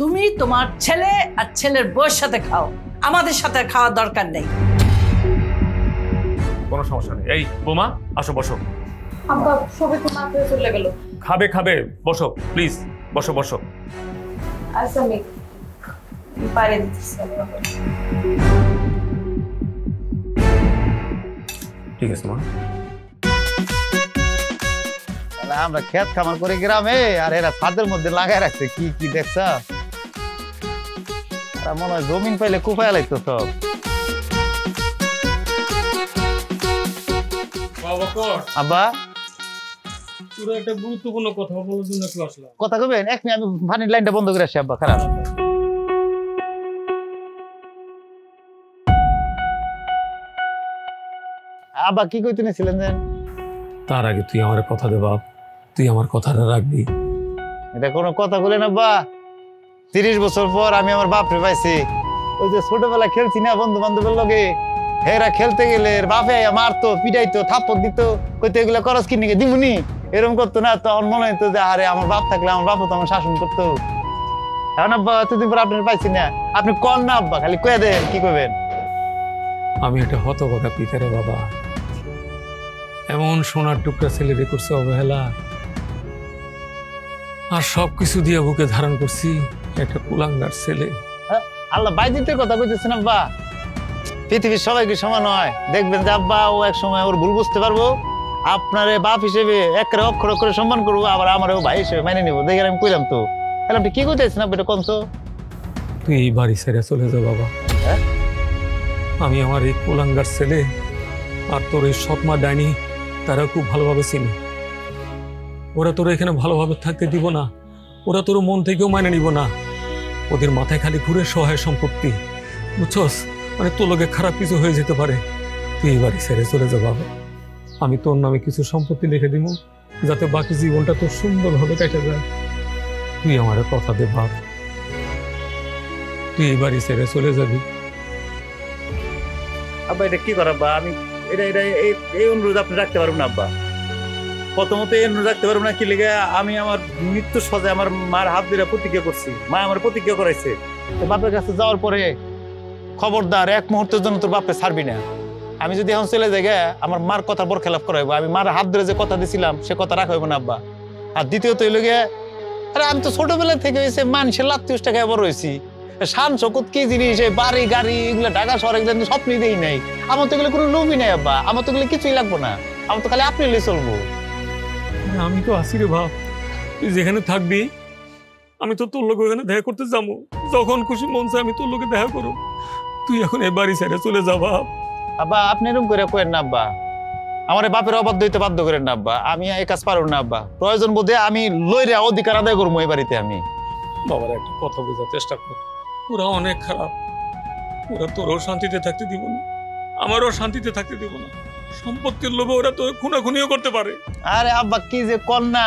তুমি তোমার ছেলে আর ছেলের বউয়ের সাথে খাও, আমাদের সাথে খাওয়ার দরকার নেই। কোনো সমস্যা নেই। এই বোমা, আসো বসো। আব্বা, সবাই তো মাথায় চলে গেল। খাবে খাবে, বসো প্লিজ, বসো বসো। আচ্ছা, আমি বাইরে দিচ্ছি। ঠিক আছে মা। আমরা খেত খামার করে গ্রামে, আর এরা ছাদের মধ্যে লাগাই রাখছে, কি কি দেখছ? মনে হয় জমিন পাইলে কুপায় লাগতো সব। আব্বা, পুরো একটা গুরুত্বপূর্ণ কথা বলার জন্য একটু আসলাম। কথা কবেন? এক মিনিট, আমি পানির লাইনটা বন্ধ করে আসি আব্বা, খারাপ। আব্বা কি কইতে নিছিলেন জান? তার আগে তুই আমার কথা দে বাপ, তুই আমার কথাটা রাখবি। এটা কোনো কথা বলেন আব্বা? 30 বছর পর আমি আমার বাপরে পাইছি। ওই যে ছোটবেলা খেলছি না বন্ধু বান্ধবের লগে, হেরা খেলতে গেলে বাপে মারতো, পিটাইতো, থাপ্পড় দিত, কইতে এগুলো করস কি নাকি দিমুনি, এরকম করতো না। তখন মনে হইতো যে আরে আমার বাপ থাকলে আমার বাপও তো আমার শাসন করতো। এখন আব্বা এতদিন পর আপনার পাইছি না, আপনি কল না আব্বা, খালি কয়ে দেন কি করবেন। আমি একটা হতভাগা পিতারে বাবা, এমন সোনার টুকরা ছেলে রে করছে অবহেলা, আর সবকিছু দিয়ে বুকে ধারণ করছি একটা কুলাঙ্গার ছেলে। আল্লাহ বাইদিতের কথা কইতেছেন আব্বা? পৃথিবীর সবাই কি সমান হয়? দেখবেন যে আব্বা ও এক সময় ওর ভুল বুঝতে পারবো, আপনারে বাপ হিসেবে একের অক্ষর অক্ষরে সম্মান করবো, আবার আমার ভাই হিসেবে মেনে নিবো। দেখেন আমি কইলাম তো, তাহলে আপনি কি কইতেছেন আব্বা এটা কোন তো? তুই এই বাড়ি ছেড়ে চলে যা বাবা। আমি আমার এই কুলাঙ্গার ছেলে আর তোর এই সৎমা ডাইনি তারা খুব ভালোভাবে চিনি। ওরা তোর এখানে ভালোভাবে থাকতে দিব না, ওরা তোর মন থেকেও মানে নিব না। ওদের মাথায় খালি ঘুরে সহায় সম্পত্তি, বুঝছস? মানে তোর লোকে খারাপ কিছু হয়ে যেতে পারে। তুই এই বাড়ি ছেড়ে চলে যা বাবা। আমি তোর নামে কিছু সম্পত্তি লিখে দিব, যাতে বাকি জীবনটা তোর সুন্দরভাবে কেটে যায়। তুই আমার কথা দে বাপ, তুই এই বাড়ি ছেড়ে চলে যাবি। আব্বা এটা কি করাব্বা? আমি এটা এটা এই অনুরোধ আপনি রাখতে পারবেন না আব্বা। প্রথমত এই অনুরোধ রাখতে পারবেন না কি লিগে, আমি আমার মৃত্যুর সজায় আমার মার হাত ধরে প্রতিজ্ঞা করছি, মা আমার প্রতিজ্ঞা করাইছে বাপের কাছে যাওয়ার পরে খবরদার এক মুহূর্তের জন্য তোর বাপকে ছাড়বি না। আমি যদি এখন চলে যাই আমার মার কথা বর খেলাপ করাইবো, আমি মার হাত ধরে যে কথা দিছিলাম সে কথা রাখা হইব না আব্বা। আর দ্বিতীয়ত এই লগে, আরে আমি তো ছোটবেলা থেকে হয়েছে মানুষের লাত্তিস টাকায় বড় হয়েছি, শান শকুত কি জিনিস, বাড়ি গাড়ি এগুলো ঢাকা শহরে স্বপ্নই দেই নাই। আমার তো এগুলো কোনো লোভই নাই আব্বা, আমার তো এগুলো কিছুই লাগবো না, আমার তো খালি আপনি নিয়ে চলবো। আমি তো আসি রে বাপ, তুই যেখানে থাকবি আমি তো তোর লোক ওখানে দেখা করতে যাবো, যখন খুশি মন চায় আমি তোর লোকে দেখা করো। তুই এখন এই বাড়ি ছেড়ে চলে যা বাপ। আব্বা আপনি এরকম করে করেন না আব্বা, আমার বাপের অবাধ্য হইতে বাধ্য করেন না আব্বা। আমি এই কাজ পারব না আব্বা, প্রয়োজন বোধে আমি লইরা অধিকার আদায় করবো এই বাড়িতে। আমি বাবার একটা কথা বোঝার চেষ্টা কর, ওরা অনেক খারাপ, ওরা তোরও শান্তিতে থাকতে দিব না, আমারও শান্তিতে থাকতে দিব না। সম্পত্তির লোভে ওরা তো খুনাখুনিও করতে পারে। আরে আব্বা কি যে কর না,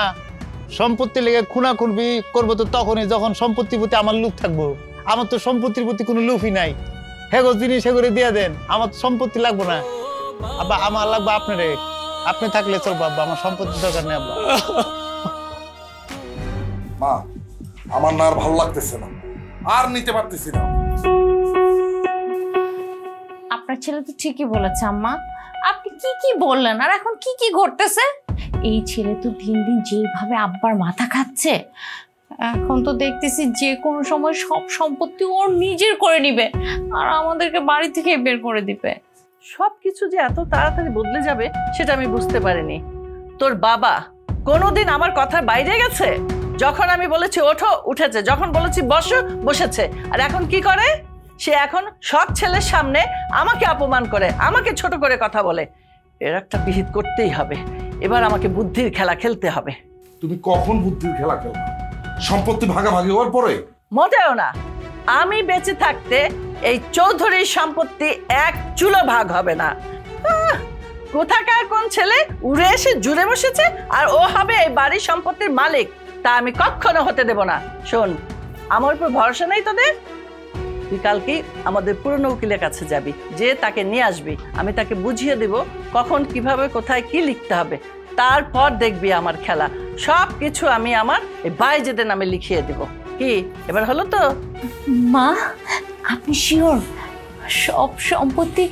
সম্পত্তি লেগে খুনাখুনি করবো তো তখনই যখন সম্পত্তির প্রতি আমার লোভ থাকবো। আমার তো সম্পত্তির প্রতি কোনো লোভই নাই। হেগো জিনিস হেগরে দিয়ে দেন, আমার তো সম্পত্তি লাগবো না আব্বা, আমার লাগবে আপনারে। আপনি থাকলে চলবো আব্বা, আমার সম্পত্তির দরকার নেই আব্বা। মা আমার না আর ভালো লাগতেছে না, আর নিতে পারতেছি না। আপনার ছেলে তো ঠিকই বলেছে আম্মা, আপনি কি কি বললেন আর এখন কি কি ঘটতেছে। এই ছেলে তো দিন দিন যেভাবে আব্বার মাথা খাচ্ছে, এখন তো দেখতেছি যে কোনো সময় সব সম্পত্তি ওর নিজের করে নিবে আর আমাদেরকে বাড়ি থেকে বের করে দিবে। সবকিছু যে এত তাড়াতাড়ি বদলে যাবে সেটা আমি বুঝতে পারিনি। তোর বাবা কোনোদিন আমার কথার বাইরে গেছে? যখন আমি বলেছি ওঠো উঠেছে, যখন বলেছি বসো বসেছে। আর এখন কি করে? সে এখন সব ছেলের সামনে আমাকে অপমান করে, আমাকে ছোট করে কথা বলে। এর একটা বিহিত করতেই হবে, এবার আমাকে বুদ্ধির খেলা খেলতে হবে। তুমি কখন বুদ্ধির খেলা খেলো? সম্পত্তি ভাগাভাগি হওয়ার পরে? মোটেও না, আমি বেঁচে থাকতে এই চৌধুরীর সম্পত্তি এক চুলো ভাগ হবে না। কোথাকার কোন ছেলে উড়ে এসে জুড়ে বসেছে আর ও হবে এই বাড়ির সম্পত্তির মালিক, তা আমি কখনো হতে দেব না। শোন, আমার উপর ভরসা নেই তোদের? তুই কালকে আমাদের পুরনো উকিলের কাছে যাবি, যে তাকে নিয়ে আসবি, আমি তাকে বুঝিয়ে দেব কখন কিভাবে কোথায় কি লিখতে হবে। তারপর দেখবি আমার খেলা। সব কিছু আমি আমার এই বাইজেদের নামে লিখিয়ে দেব। কি এবার হলো তো? মা আপনি শিওর সব সম্পত্তি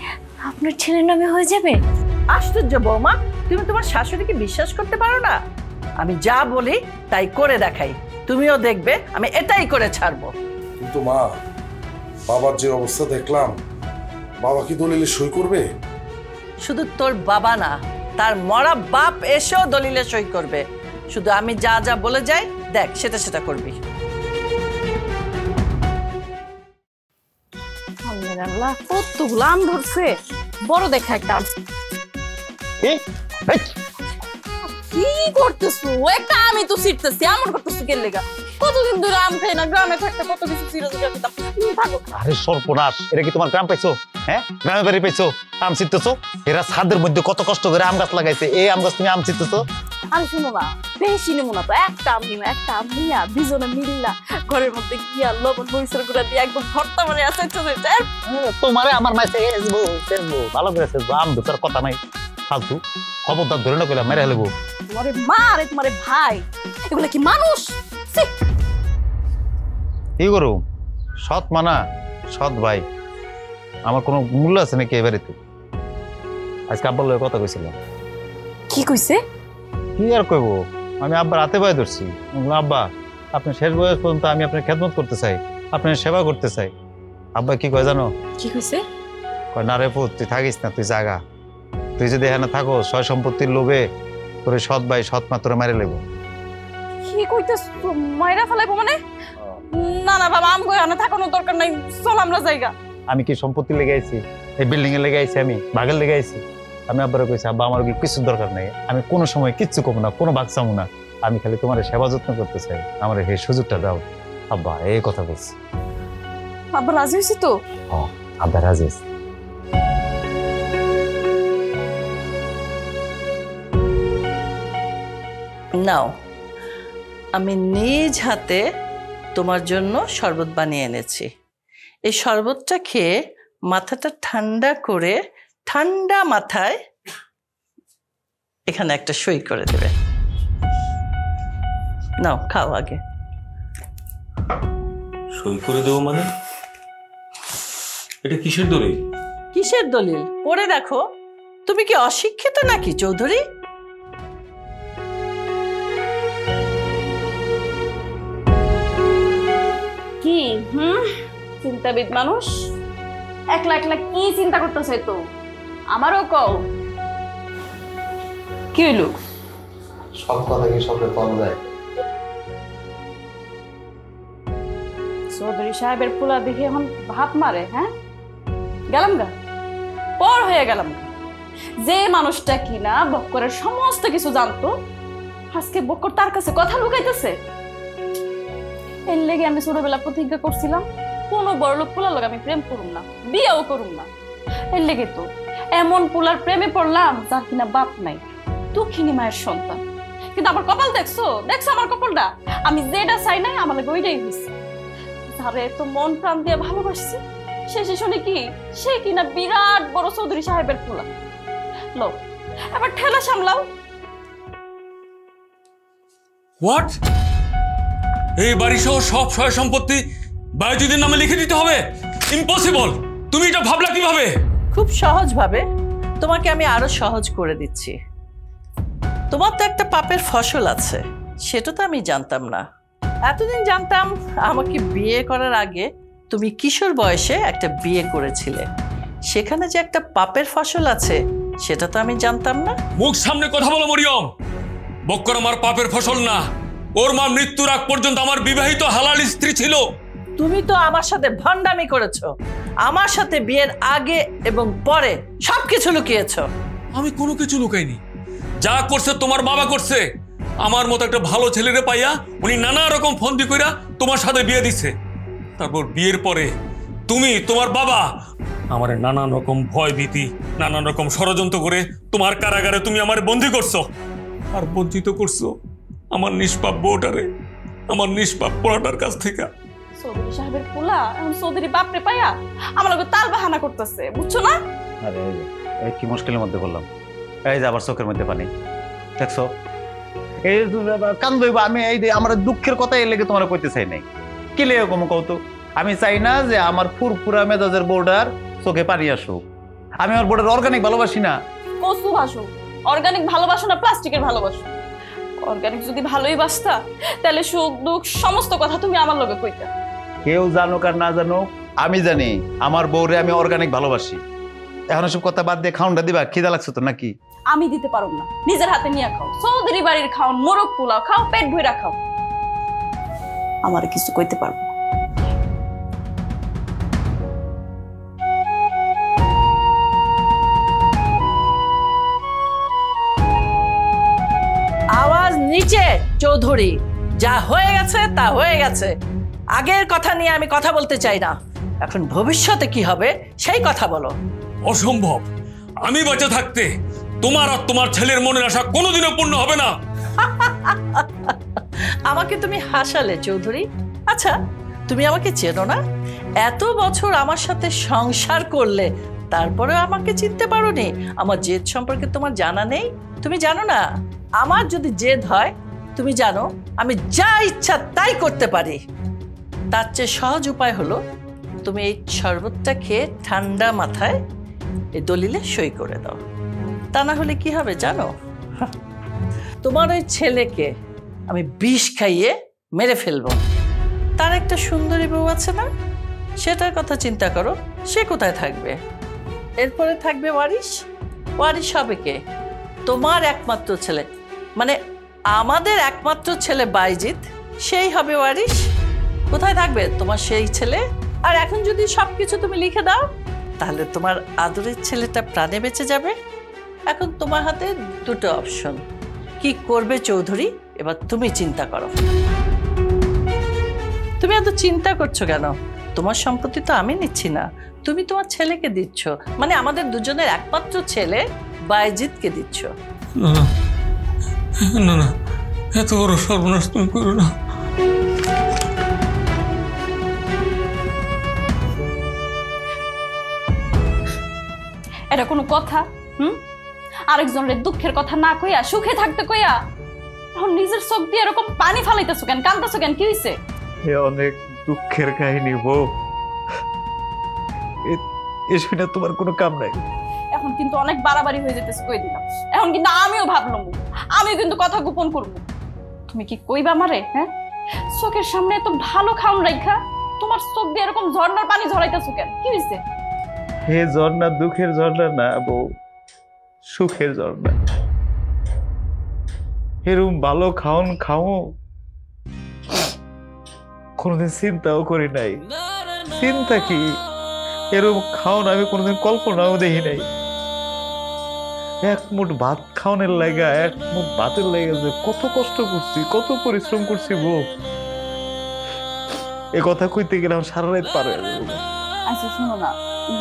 আপনার ছেলের নামে হয়ে যাবে? আশ্চর্য বৌমা, তুমি তোমার শাশুড়িকে বিশ্বাস করতে পারো না? আমি যা বলি তাই করে দেখাই, তুমিও দেখবে আমি এটাই করে ছাড়বো। কিন্তু মা, বাবার যে অবস্থা দেখলাম, বাবা কি দলিলে সই করবে? শুধু তোর বাবা না, তার মরা বাপ এসেও দলিলে সই করবে। শুধু আমি যা যা বলে যাই দেখ সেটা সেটা করবি। আল্লাহ কতগুলো আম ধরছে, বড় দেখা একটা। কি করতেছো? একটা আমি তো ছিটতেছি, এমন করতেছো কে লেগা? কতদিন ধরে আম খাই না, গ্রামে থাকতে কত কিছু চিরদিন খেতাম। থাকো। আরে সর্বনাশ, এটা কি তোমার গ্রাম পাইছো? হ্যাঁ, গ্রামে বাড়ি পাইছো, আম ছিটতেছো? এরা ছাদের মধ্যে কত কষ্ট করে আম গাছ লাগাইছে, এই আম গাছ তুমি আম ছিটতেছো? আমি শুনো না, বেশি নেবো না তো, একটা আম নিবো, একটা আম নিয়া দুজনে মিল্লা ঘরের মধ্যে গিয়া লবণ মরিচের গুঁড়া দিয়ে একদম ভর্তা মানে আছে। তোমারে আমার মাইছে ভালো করে আম ধরার কথা নাই, ফালতু খবরদার ধরে না কইলাম মেরে হেলবো। তোমারে মা রে তোমারে ভাই, এগুলা কি মানুষ? কি করু, সৎ মানা সৎ ভাই, আমার কোনো মূল্য আছে নাকি এ বাড়িতে? আজকে আব্বার লগে কথা কইছিলাম। কি কইছে? কি আর কইবো, আমি আব্বার হাতে পায়ে ধরছি, আব্বা আপনি শেষ বয়স পর্যন্ত আমি আপনার খেদমত করতে চাই, আপনার সেবা করতে চাই। আব্বা কি কয় জানো? কি কইছে? কয় না রে পুত, তুই থাকিস না, তুই জাগা, তুই যদি এখানে থাকো সয় সম্পত্তির লোভে তোর সৎ ভাই সৎ মা তোরে মেরে লেবো। কি কইতেছ, মাইরা ফেলাইবো মানে? না না বাবা, আম গয় আনা থাকানোর দরকার নাই, চল আমরা জায়গা। আমি কি সম্পত্তি লেগে আইছি, এই বিল্ডিং এ লেগে আইছি, আমি ভাগের লেগে আইছি? আমি আব্বারে কইছি আব্বা আমার কিছু দরকার নাই, আমি কোনো সময় কিচ্ছু কমো না, কোনো ভাগ চামো না, আমি খালি তোমার সেবা যত্ন করতে চাই, আমার এই সুযোগটা দাও আব্বা, এই কথা বলছি। আব্বা রাজি হয়েছি তো? হ্যাঁ আব্বা রাজি হয়েছি। নাও, আমি নিজ হাতে তোমার জন্য শরবত বানিয়ে এনেছি। এই শরবতটা খেয়ে মাথাটা ঠান্ডা করে ঠান্ডা মাথায় এখানে একটা সই করে দেবে। নাও খাও আগে। সই করে দেবো মানে? এটা কিসের দলিল? কিসের দলিল পড়ে দেখো। তুমি কি অশিক্ষিত নাকি চৌধুরী? কি চিন্তাবিদ মানুষ, একলা একলা কি চিন্তা করতেছে? তো আমারও কও, কি হইল? সব কথা কি সবে পাওয়া যায়? চৌধুরী সাহেবের পোলা দেখে এখন ভাত মারে। হ্যাঁ, গেলাম গা, পর হয়ে গেলাম। যে মানুষটা কিনা বক্করের সমস্ত কিছু জানতো, আজকে বক্কর তার কাছে কথা লুকাইতেছে। এর লেগে আমি ছোটবেলা প্রতিজ্ঞা করছিলাম কোনো বড়লোক পোলার লোক আমি প্রেম করুম না, বিয়েও করুম না। এর লেগে তো এমন পোলার প্রেমে পড়লাম যার কিনা বাপ নাই, দুঃখিনী মায়ের সন্তান। কিন্তু আমার কপাল দেখছো, দেখছো আমার কপালটা? আমি যেটা চাই নাই আমার লাগে ওইটাই হয়েছে। যারে তো মন প্রাণ দিয়ে ভালোবাসছি, শেষে শুনে কি সে কিনা বিরাট বড় চৌধুরী সাহেবের পোলা। লো এবার ঠেলা সামলাও। হোয়াট? এই বাড়ি সহ সব সয় সম্পত্তি বায়ুজিদের নামে লিখে দিতে হবে? ইম্পসিবল! তুমি এটা ভাবলা কিভাবে? খুব সহজ ভাবে, তোমাকে আমি আরো সহজ করে দিচ্ছি। তোমার তো একটা পাপের ফসল আছে, সেটা তো আমি জানতাম না। এতদিন জানতাম আমাকে বিয়ে করার আগে তুমি কিশোর বয়সে একটা বিয়ে করেছিলে, সেখানে যে একটা পাপের ফসল আছে সেটা তো আমি জানতাম না। মুখ সামনে কথা বলো মরিয়ম। বক্কর আমার পাপের ফসল না, ওর মা মৃত্যুর আগ পর্যন্ত আমার বিবাহিত হালাল স্ত্রী ছিল। তুমি তো আমার সাথে ভণ্ডামি করেছো, আমার সাথে বিয়ের আগে এবং পরে সবকিছু লুকিয়েছো। আমি কোনো কিছু লুকাইনি, যা করছে তোমার বাবা করছে। আমার মতো একটা ভালো ছেলেরে পাইয়া উনি নানা রকম ফন্দি কইরা তোমার সাথে বিয়ে দিচ্ছে। তারপর বিয়ের পরে তুমি, তোমার বাবা আমার নানান রকম ভয় ভীতি, নানান রকম ষড়যন্ত্র করে তোমার কারাগারে তুমি আমার বন্দী করছো, আর বঞ্চিত করছো আমার নিষ্পাপ বউটারে, আমার নিষ্পাপ পোড়াটার কাছ থেকে। চৌধুরী সাহেবের পোলা এখন চৌধুরী বাপরে পাইয়া আমার লগে তাল বাহানা করতেছে, বুঝছো না? আরে এই কি মুশকিলের মধ্যে বললাম, এই যে আবার চোখের মধ্যে পানি, দেখছো? এই কান্দইব আমি, এই যে আমার দুঃখের কথা এর লেগে তোমার কইতে চাই নাই। কি লেগে কম কৌতো, আমি চাই না যে আমার ফুরফুরা মেজাজের বোর্ডার চোখে পানি আসুক। আমি আমার বোর্ডার অর্গানিক ভালোবাসি না। কসু ভাসো, অর্গানিক ভালোবাসো না প্লাস্টিকের ভালোবাসো? অর্গানিক যদি ভালোই বাসতা তাহলে সুখ দুঃখ সমস্ত কথা তুমি আমার লগে কইতা। কেউ জানুক আর না জানুক, আমি জানি আমার বউরে আমি অর্গানিক ভালোবাসি। এখন সব কথা বাদ দিয়ে খাউনটা দিবা, খিদা লাগছে তো নাকি? আমি দিতে পারব না, নিজের হাতে নিয়ে খাও। চৌধুরী বাড়ির খাও, মোরগ পোলাও খাও, পেট ভইরা খাও, আমার কিছু কইতে পারবো না। আওয়াজ নিচে চৌধুরী, যা হয়ে গেছে তা হয়ে গেছে, আগের কথা নিয়ে আমি কথা বলতে চাই না। এখন ভবিষ্যতে কি হবে সেই কথা বলো। অসম্ভব, আমি বেঁচে থাকতে তোমার আর তোমার ছেলের মনের আশা কোনোদিনও পূর্ণ হবে না। আমাকে তুমি হাসালে চৌধুরী। আচ্ছা, তুমি আমাকে চেনো না? এত বছর আমার সাথে সংসার করলে, তারপরে আমাকে চিনতে পারোনি? আমার জেদ সম্পর্কে তোমার জানা নেই? তুমি জানো না আমার যদি জেদ হয়, তুমি জানো আমি যা ইচ্ছা তাই করতে পারি। তার চেয়ে সহজ উপায় হলো তুমি এই শরবতটা খেয়ে ঠান্ডা মাথায় এই দলিলে সই করে দাও। তা না হলে কি হবে জানো? তোমার ওই ছেলেকে আমি বিষ খাইয়ে মেরে ফেলবো। তার একটা সুন্দরী বউ আছে না, সেটার কথা চিন্তা করো। সে কোথায় থাকবে? এরপরে থাকবে ওয়ারিশ। ওয়ারিশ হবে কে? তোমার একমাত্র ছেলে, মানে আমাদের একমাত্র ছেলে বাইজিৎ, সেই হবে ওয়ারিশ। কোথায় থাকবে তোমার সেই ছেলে? আর এখন যদি সবকিছু তুমি লিখে দাও, তাহলে তোমার আদরের ছেলেটা প্রাণে বেঁচে যাবে। এখন তোমার হাতে দুটো অপশন, কি করবে চৌধুরী? এবার তুমি চিন্তা করো। তুমি এত চিন্তা করছো কেন? তোমার সম্পত্তি তো আমি নিচ্ছি না, তুমি তোমার ছেলেকে দিচ্ছ, মানে আমাদের দুজনের একমাত্র ছেলে বাইজিৎকে দিচ্ছ। না না না, এত বড় সর্বনাশ তুমি করো না। এটা কোনো কথা? আরেকজনের দুঃখের কথা না কইয়া সুখে থাকতে কইয়া এখন নিজের চোখ দিয়ে এরকম পানি ফালাইতেছো কেন? কাঁদতেছো কেন? কি হইছে? এ অনেক দুঃখের কাহিনী বউ, এ শুনে তোমার কোনো কাম নাই। এখন কিন্তু অনেক বাড়াবাড়ি হয়ে যেতেছে, কই দিলাম। এখন কিন্তু আমিও ভাবলাম, আমিও কিন্তু কথা গোপন করব। তুমি কি কইবা আমারে? হ্যাঁ, চোখের সামনে এত ভালো খাওন রাইখা তোমার চোখ দিয়ে এরকম ঝর্ণার পানি ঝরাইতেছো কেন? কি হইছে? হে ঝর্ণা দুঃখের ঝর্ণা না বউ, সুখের ঝর্ণা। এরকম ভালো খাওন খাও কোনোদিন চিন্তাও করি নাই। চিন্তা কি, এরকম খাওন আমি কোনোদিন কল্পনাও দেখি নাই। এক মুঠ ভাত খাওয়ানোর লাগা, এক মুঠ ভাতের লাগা যে কত কষ্ট করছি, কত পরিশ্রম করছি বউ, এ কথা কইতে গেলে আমার সারা রাত পার হয়ে যাবে। আচ্ছা শোনো না,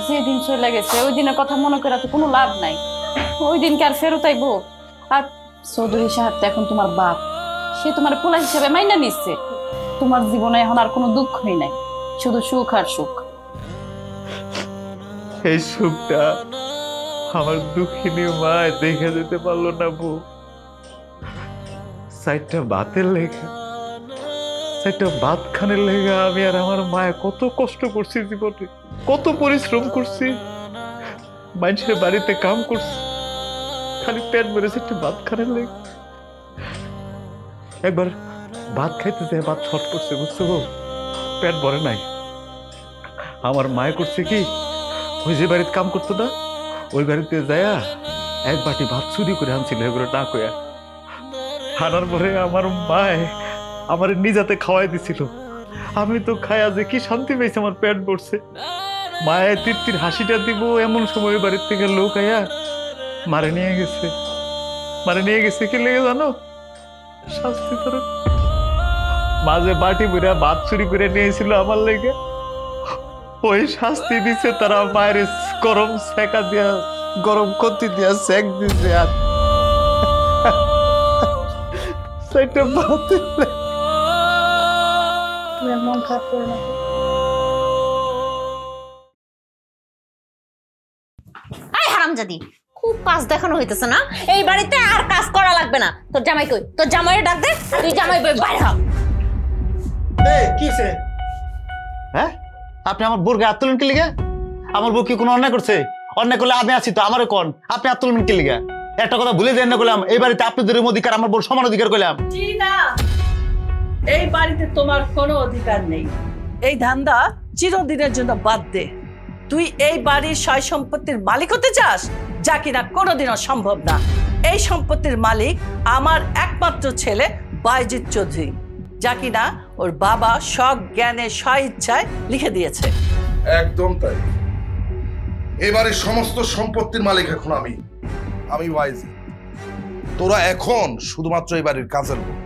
যেদিন চলে গেছে ওই দিনের কথা মনে করে তো কোনো লাভ নাই। ওই দিনকে আর ফেরত আইবো? আর চৌধুরী সাহেব তো এখন তোমার বাপ, সে তোমার পোলা হিসেবে মাইনা নিচ্ছে। তোমার জীবনে এখন আর কোনো দুঃখই নাই, শুধু সুখ আর সুখ। এই সুখটা আমার দুঃখিনী মা দেখে যেতে পারলো না বউ। সাইডটা ভাতের লেখা, সাইডটা ভাত খানের লেগা আমি আর আমার মায়ে কত কষ্ট করছি জীবনে, কত পরিশ্রম করছি, মানুষের বাড়িতে কাম করছি, খালি পেট বেড়েছে একটা ভাত খানের লেগে। একবার ভাত খাইতে যায় ভাত ছট করছে, বুঝছো গো, পেট ভরে নাই। আমার মায়ে করছে কি, ওই যে বাড়িতে কাম করতো না, ওই বাড়িতে যায়া এক বাটি ভাত চুরি করে আনছিল, এগুলো না কয়া। আনার পরে আমার মায়ে আমার নিজাতে খাওয়াই দিছিল। আমি তো খায়া যে কি শান্তি পেয়েছি, আমার পেট ভরছে। মায়ে তৃপ্তির হাসিটা দিব এমন সময় বাড়ির থেকে লোক আয়া মারে নিয়ে গেছে। মারে নিয়ে গেছে কি লেগে জানো? শাস্তি তোর। মাঝে বাটি বুড়া ভাত চুরি করে নিয়েছিল আমার লেগে, ওই শাস্তি দিচ্ছে তারা। মায়ের গরম সেকা দিয়া, গরম কতি দিয়া সেক দিছে। আর সেটা ভাত মন খারাপ করে না। আই হারামজাদি, খুব কাজ দেখানো হইতেছে না? এই বাড়িতে আর কাজ করা লাগবে না। তোর জামাই কই? তোর জামাইয়ের ডাক দে, তুই জামাই বই বাইরে হ। কিসে? হ্যাঁ, আপনি আমার বোরকে হাত তুলেন কি লিগে? আমার বউ কি কোনো অন্যায় করছে? অন্যায় করলে আমি আছি তো, আমারও কোন, আপনি হাত তুলবেন কি লিগে? একটা কথা ভুলে দেন না করলাম, এই বাড়িতে আপনাদের অধিকার, আমার বউর সমান অধিকার করলাম। জি না, এই বাড়িতে তোমার কোনো অধিকার নেই। এই ধান্দা চিরদিনের জন্য বাদ দে। তুই এই বাড়ির সয় সম্পত্তির মালিক হতে চাস, যা কিনা কোনোদিনও সম্ভব না। এই সম্পত্তির মালিক আমার একমাত্র ছেলে বাইজিৎ চৌধুরী, যা কিনা ওর বাবা সজ্ঞানে স্বইচ্ছায় লিখে দিয়েছে। একদম তাই। এবারে সমস্ত সম্পত্তির মালিক এখন আমি বাইজিৎ। তোরা এখন শুধুমাত্র এই বাড়ির কাজের লোক।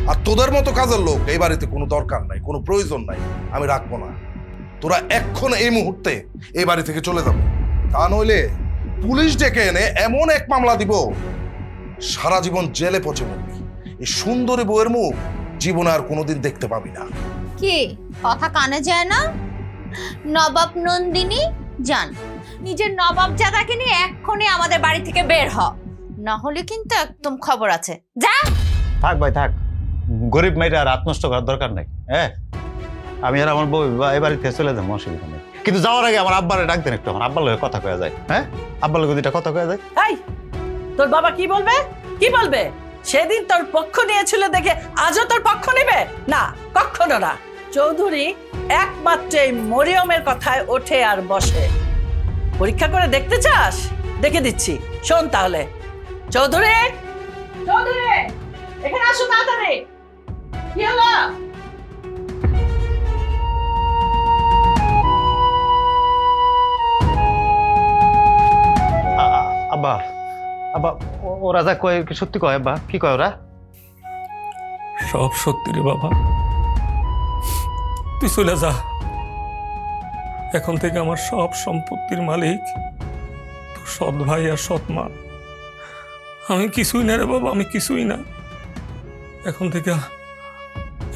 আর তোদের মতো কাজের লোক এই বাড়িতে কোনো দরকার নাই, কোনো প্রয়োজন নাই, আমি রাখবো না। তোরা এক্ষণ এই মুহূর্তে এই বাড়ি থেকে চলে যাবে, তা নইলে পুলিশ ডেকে এনে এমন এক মামলা দিব সারা জীবন জেলে পচে মরবি। এই সুন্দরী বউয়ের মুখ জীবনে আর কোনোদিন দেখতে পাবি না। কি কথা কানে যায় না? নবাব নন্দিনী যান, নিজের নবাব জাদাকে নিয়ে এক্ষুনি আমাদের বাড়ি থেকে বের হ, না হলে কিন্তু একদম খবর আছে। যা। থাক ভাই থাক, গরিব মেয়েটা আর আত্মনষ্ট করার দরকার নাই। হ্যাঁ, আমি আর আমার বউ এই বাড়ি থেকে চলে যাবো, অসুবিধা নেই। কিন্তু যাওয়ার আগে আমার আব্বারে ডাক দেন একটু, আমার আব্বার লোকের কথা কয়া যায়। হ্যাঁ, আব্বার লোকের দুইটা কথা কয়া যায়। এই তোর বাবা কি বলবে? কি বলবে? সেদিন তোর পক্ষ নিয়েছিল দেখে আজও তোর পক্ষ নেবে না? কখনো না। চৌধুরী একমাত্র এই মরিয়মের কথায় ওঠে আর বসে। পরীক্ষা করে দেখতে চাস? দেখে দিচ্ছি, শোন তাহলে। চৌধুরী, চৌধুরী এখানে আসো তাড়াতাড়ি। কি হলো? আব্বা, আব্বা ওরা যা কয় কি সত্যি কয়? আব্বা কি কয় ওরা? সব সত্যি রে বাবা, তুই চলে যা। এখন থেকে আমার সব সম্পত্তির মালিক তোর সৎ ভাই আর সৎ মা। আমি কিছুই না রে বাবা, আমি কিছুই না। এখন থেকে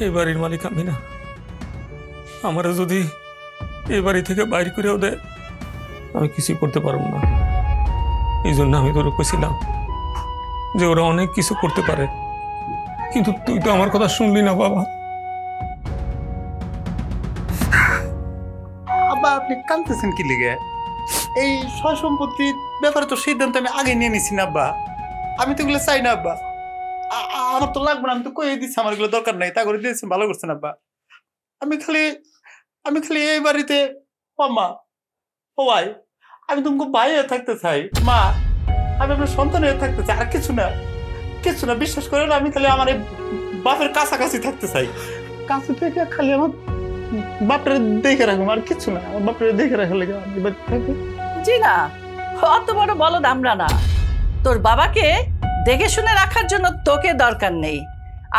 এই বাড়ির মালিক আমি না। আমারে যদি এই বাড়ি থেকে বাইর করেও দেয় আমি কিছুই করতে পারব না। এই জন্য আমি তোর কইছিলাম যে ওরা অনেক কিছু করতে পারে, কিন্তু তুই তো আমার কথা শুনলি না বাবা। আব্বা আপনি কাঁদতেছেন কি লিগে? এই সয় সম্পত্তির ব্যাপারে তো সিদ্ধান্ত আমি আগে নিয়ে নিছি না আব্বা। আমি তো এগুলো চাই না আব্বা, আমার তো লাগবে না। আমি তো কয়ে দিচ্ছি আমার এগুলো দরকার নাই, তা করে দিয়েছি, ভালো করছেন আব্বা। আমি খালি এই বাড়িতে মা ও ভাই, আমি তোমাকে ভাই হয়ে থাকতে চাই। মা, আমি আপনার সন্তান হয়ে থাকতে চাই, আর কিছু না, কিছু না। বিশ্বাস করেন, আমি খালি আমার এই বাপের কাছাকাছি থাকতে চাই। কাছে থেকে খালি আমার বাপরে দেখে রাখবো, আর কিছু না। আমার বাপরে দেখে রাখার লেগে আমি থাকি। জি না, অত বড় বলদ আমরা না। তোর বাবাকে দেখে শুনে রাখার জন্য তোকে দরকার নেই,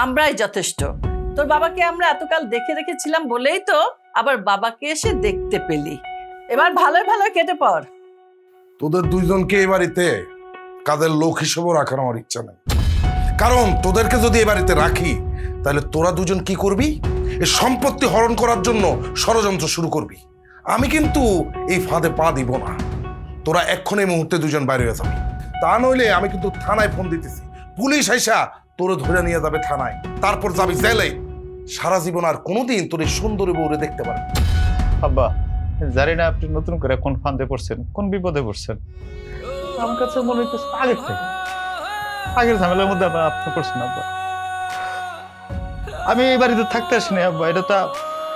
আমরাই যথেষ্ট। তোর বাবাকে আমরা এতকাল দেখে রেখেছিলাম বলেই তো আবার বাবাকে এসে দেখতে পেলি। এবার ভালোই ভালো কেটে পড়। তোদের দুইজনকে এই বাড়িতে কাদের লোক হিসেবেও রাখার আমার ইচ্ছা নেই। কারণ তোদেরকে যদি এই বাড়িতে রাখি তাহলে তোরা দুজন কি করবি? এই সম্পত্তি হরণ করার জন্য ষড়যন্ত্র শুরু করবি। আমি কিন্তু এই ফাঁদে পা দিব না। তোরা এক্ষুনি এই মুহূর্তে দুজন বাইরে হয়ে যাবি, তা নইলে আমি কিন্তু থানায় ফোন দিতেছি। পুলিশ আইসা তোরে ধরে নিয়ে যাবে থানায়, তারপর যাবি জেলে। সারা জীবন আর কোনোদিন তোর এই সুন্দরী বউরে দেখতে পারবি। আব্বা জানি না আপনি নতুন করে কোন ফান্দে পড়ছেন, কোন বিপদে পড়ছেন। আমার কাছে মনে হইতেছে আগের ঝামেলার মধ্যে আপনি পড়ছেন আব্বা। আমি এই বাড়িতে থাকতে আসিনি আব্বা, এটা তো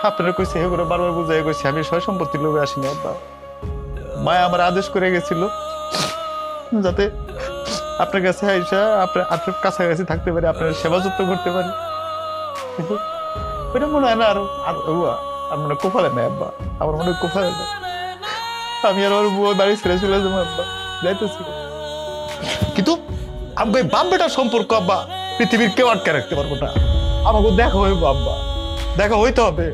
আপনারা কইছে, এগুলো বারবার বুঝাই কইছি। আমি সয় সম্পত্তির লোভে আসিনি আব্বা। মায়া আমার আদেশ করে গেছিল যাতে আপনার কাছে আইসা আপনার কাছাকাছি থাকতে পারি, আপনার সেবা যত্ন করতে পারি। কিন্তু ওইটা মনে হয় না আর মনে কোফালে নাই আব্বা, আমার মনে কোফালে না। আমি আর ওর বউ বাড়ি ছেড়ে চলে যাবো আব্বা, যাইতেছি। কিন্তু আব্বা এই বাপ বেটার সম্পর্ক আব্বা পৃথিবীর কেউ আটকে রাখতে পারবো না। আমাকে দেখা হইব আব্বা, দেখা হইতে হবে,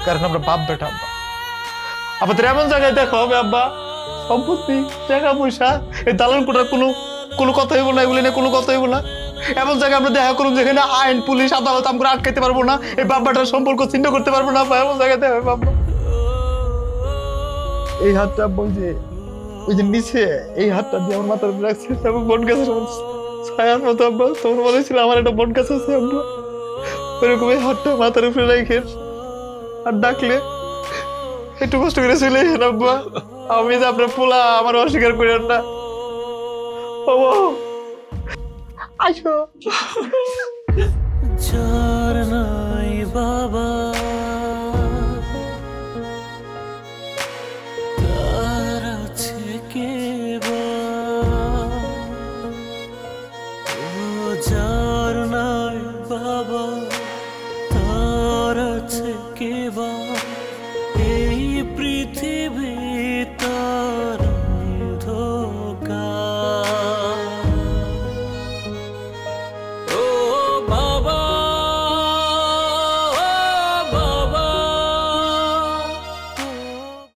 কারণ আমরা বাপ বেটা আব্বা। আমাদের এমন জায়গায় দেখা হবে আব্বা, সম্পত্তি টাকা পয়সা এই দালান কোটার কোনো কথা হইব না, এগুলো নিয়ে কোনো কথা হইব না। এমন জায়গায় আমরা দেখা করুন যেখানে আইন পুলিশ আদালত আমরা আটকাইতে পারবো না, এই বাব্বাটার সম্পর্ক চিহ্ন করতে পারবো না। এমন জায়গায় দেখা হবে আব্বা। এই হাতটা বলছে ওই যে নিচে, এই হাতটা দিয়ে আমার মাথার উপর রাখছে এবং বন গাছের ছায়ার মতো আব্বা। তোমরা বলেছিল আমার একটা বন গাছ আছে আব্বা, ওইরকম এই হাতটা মাথার উপরে রেখে আর ডাকলে একটু কষ্ট করে চলে এসেন আব্বা। আমি যে আপনার পোলা, আমার অস্বীকার করেন না। যার নাই বাবা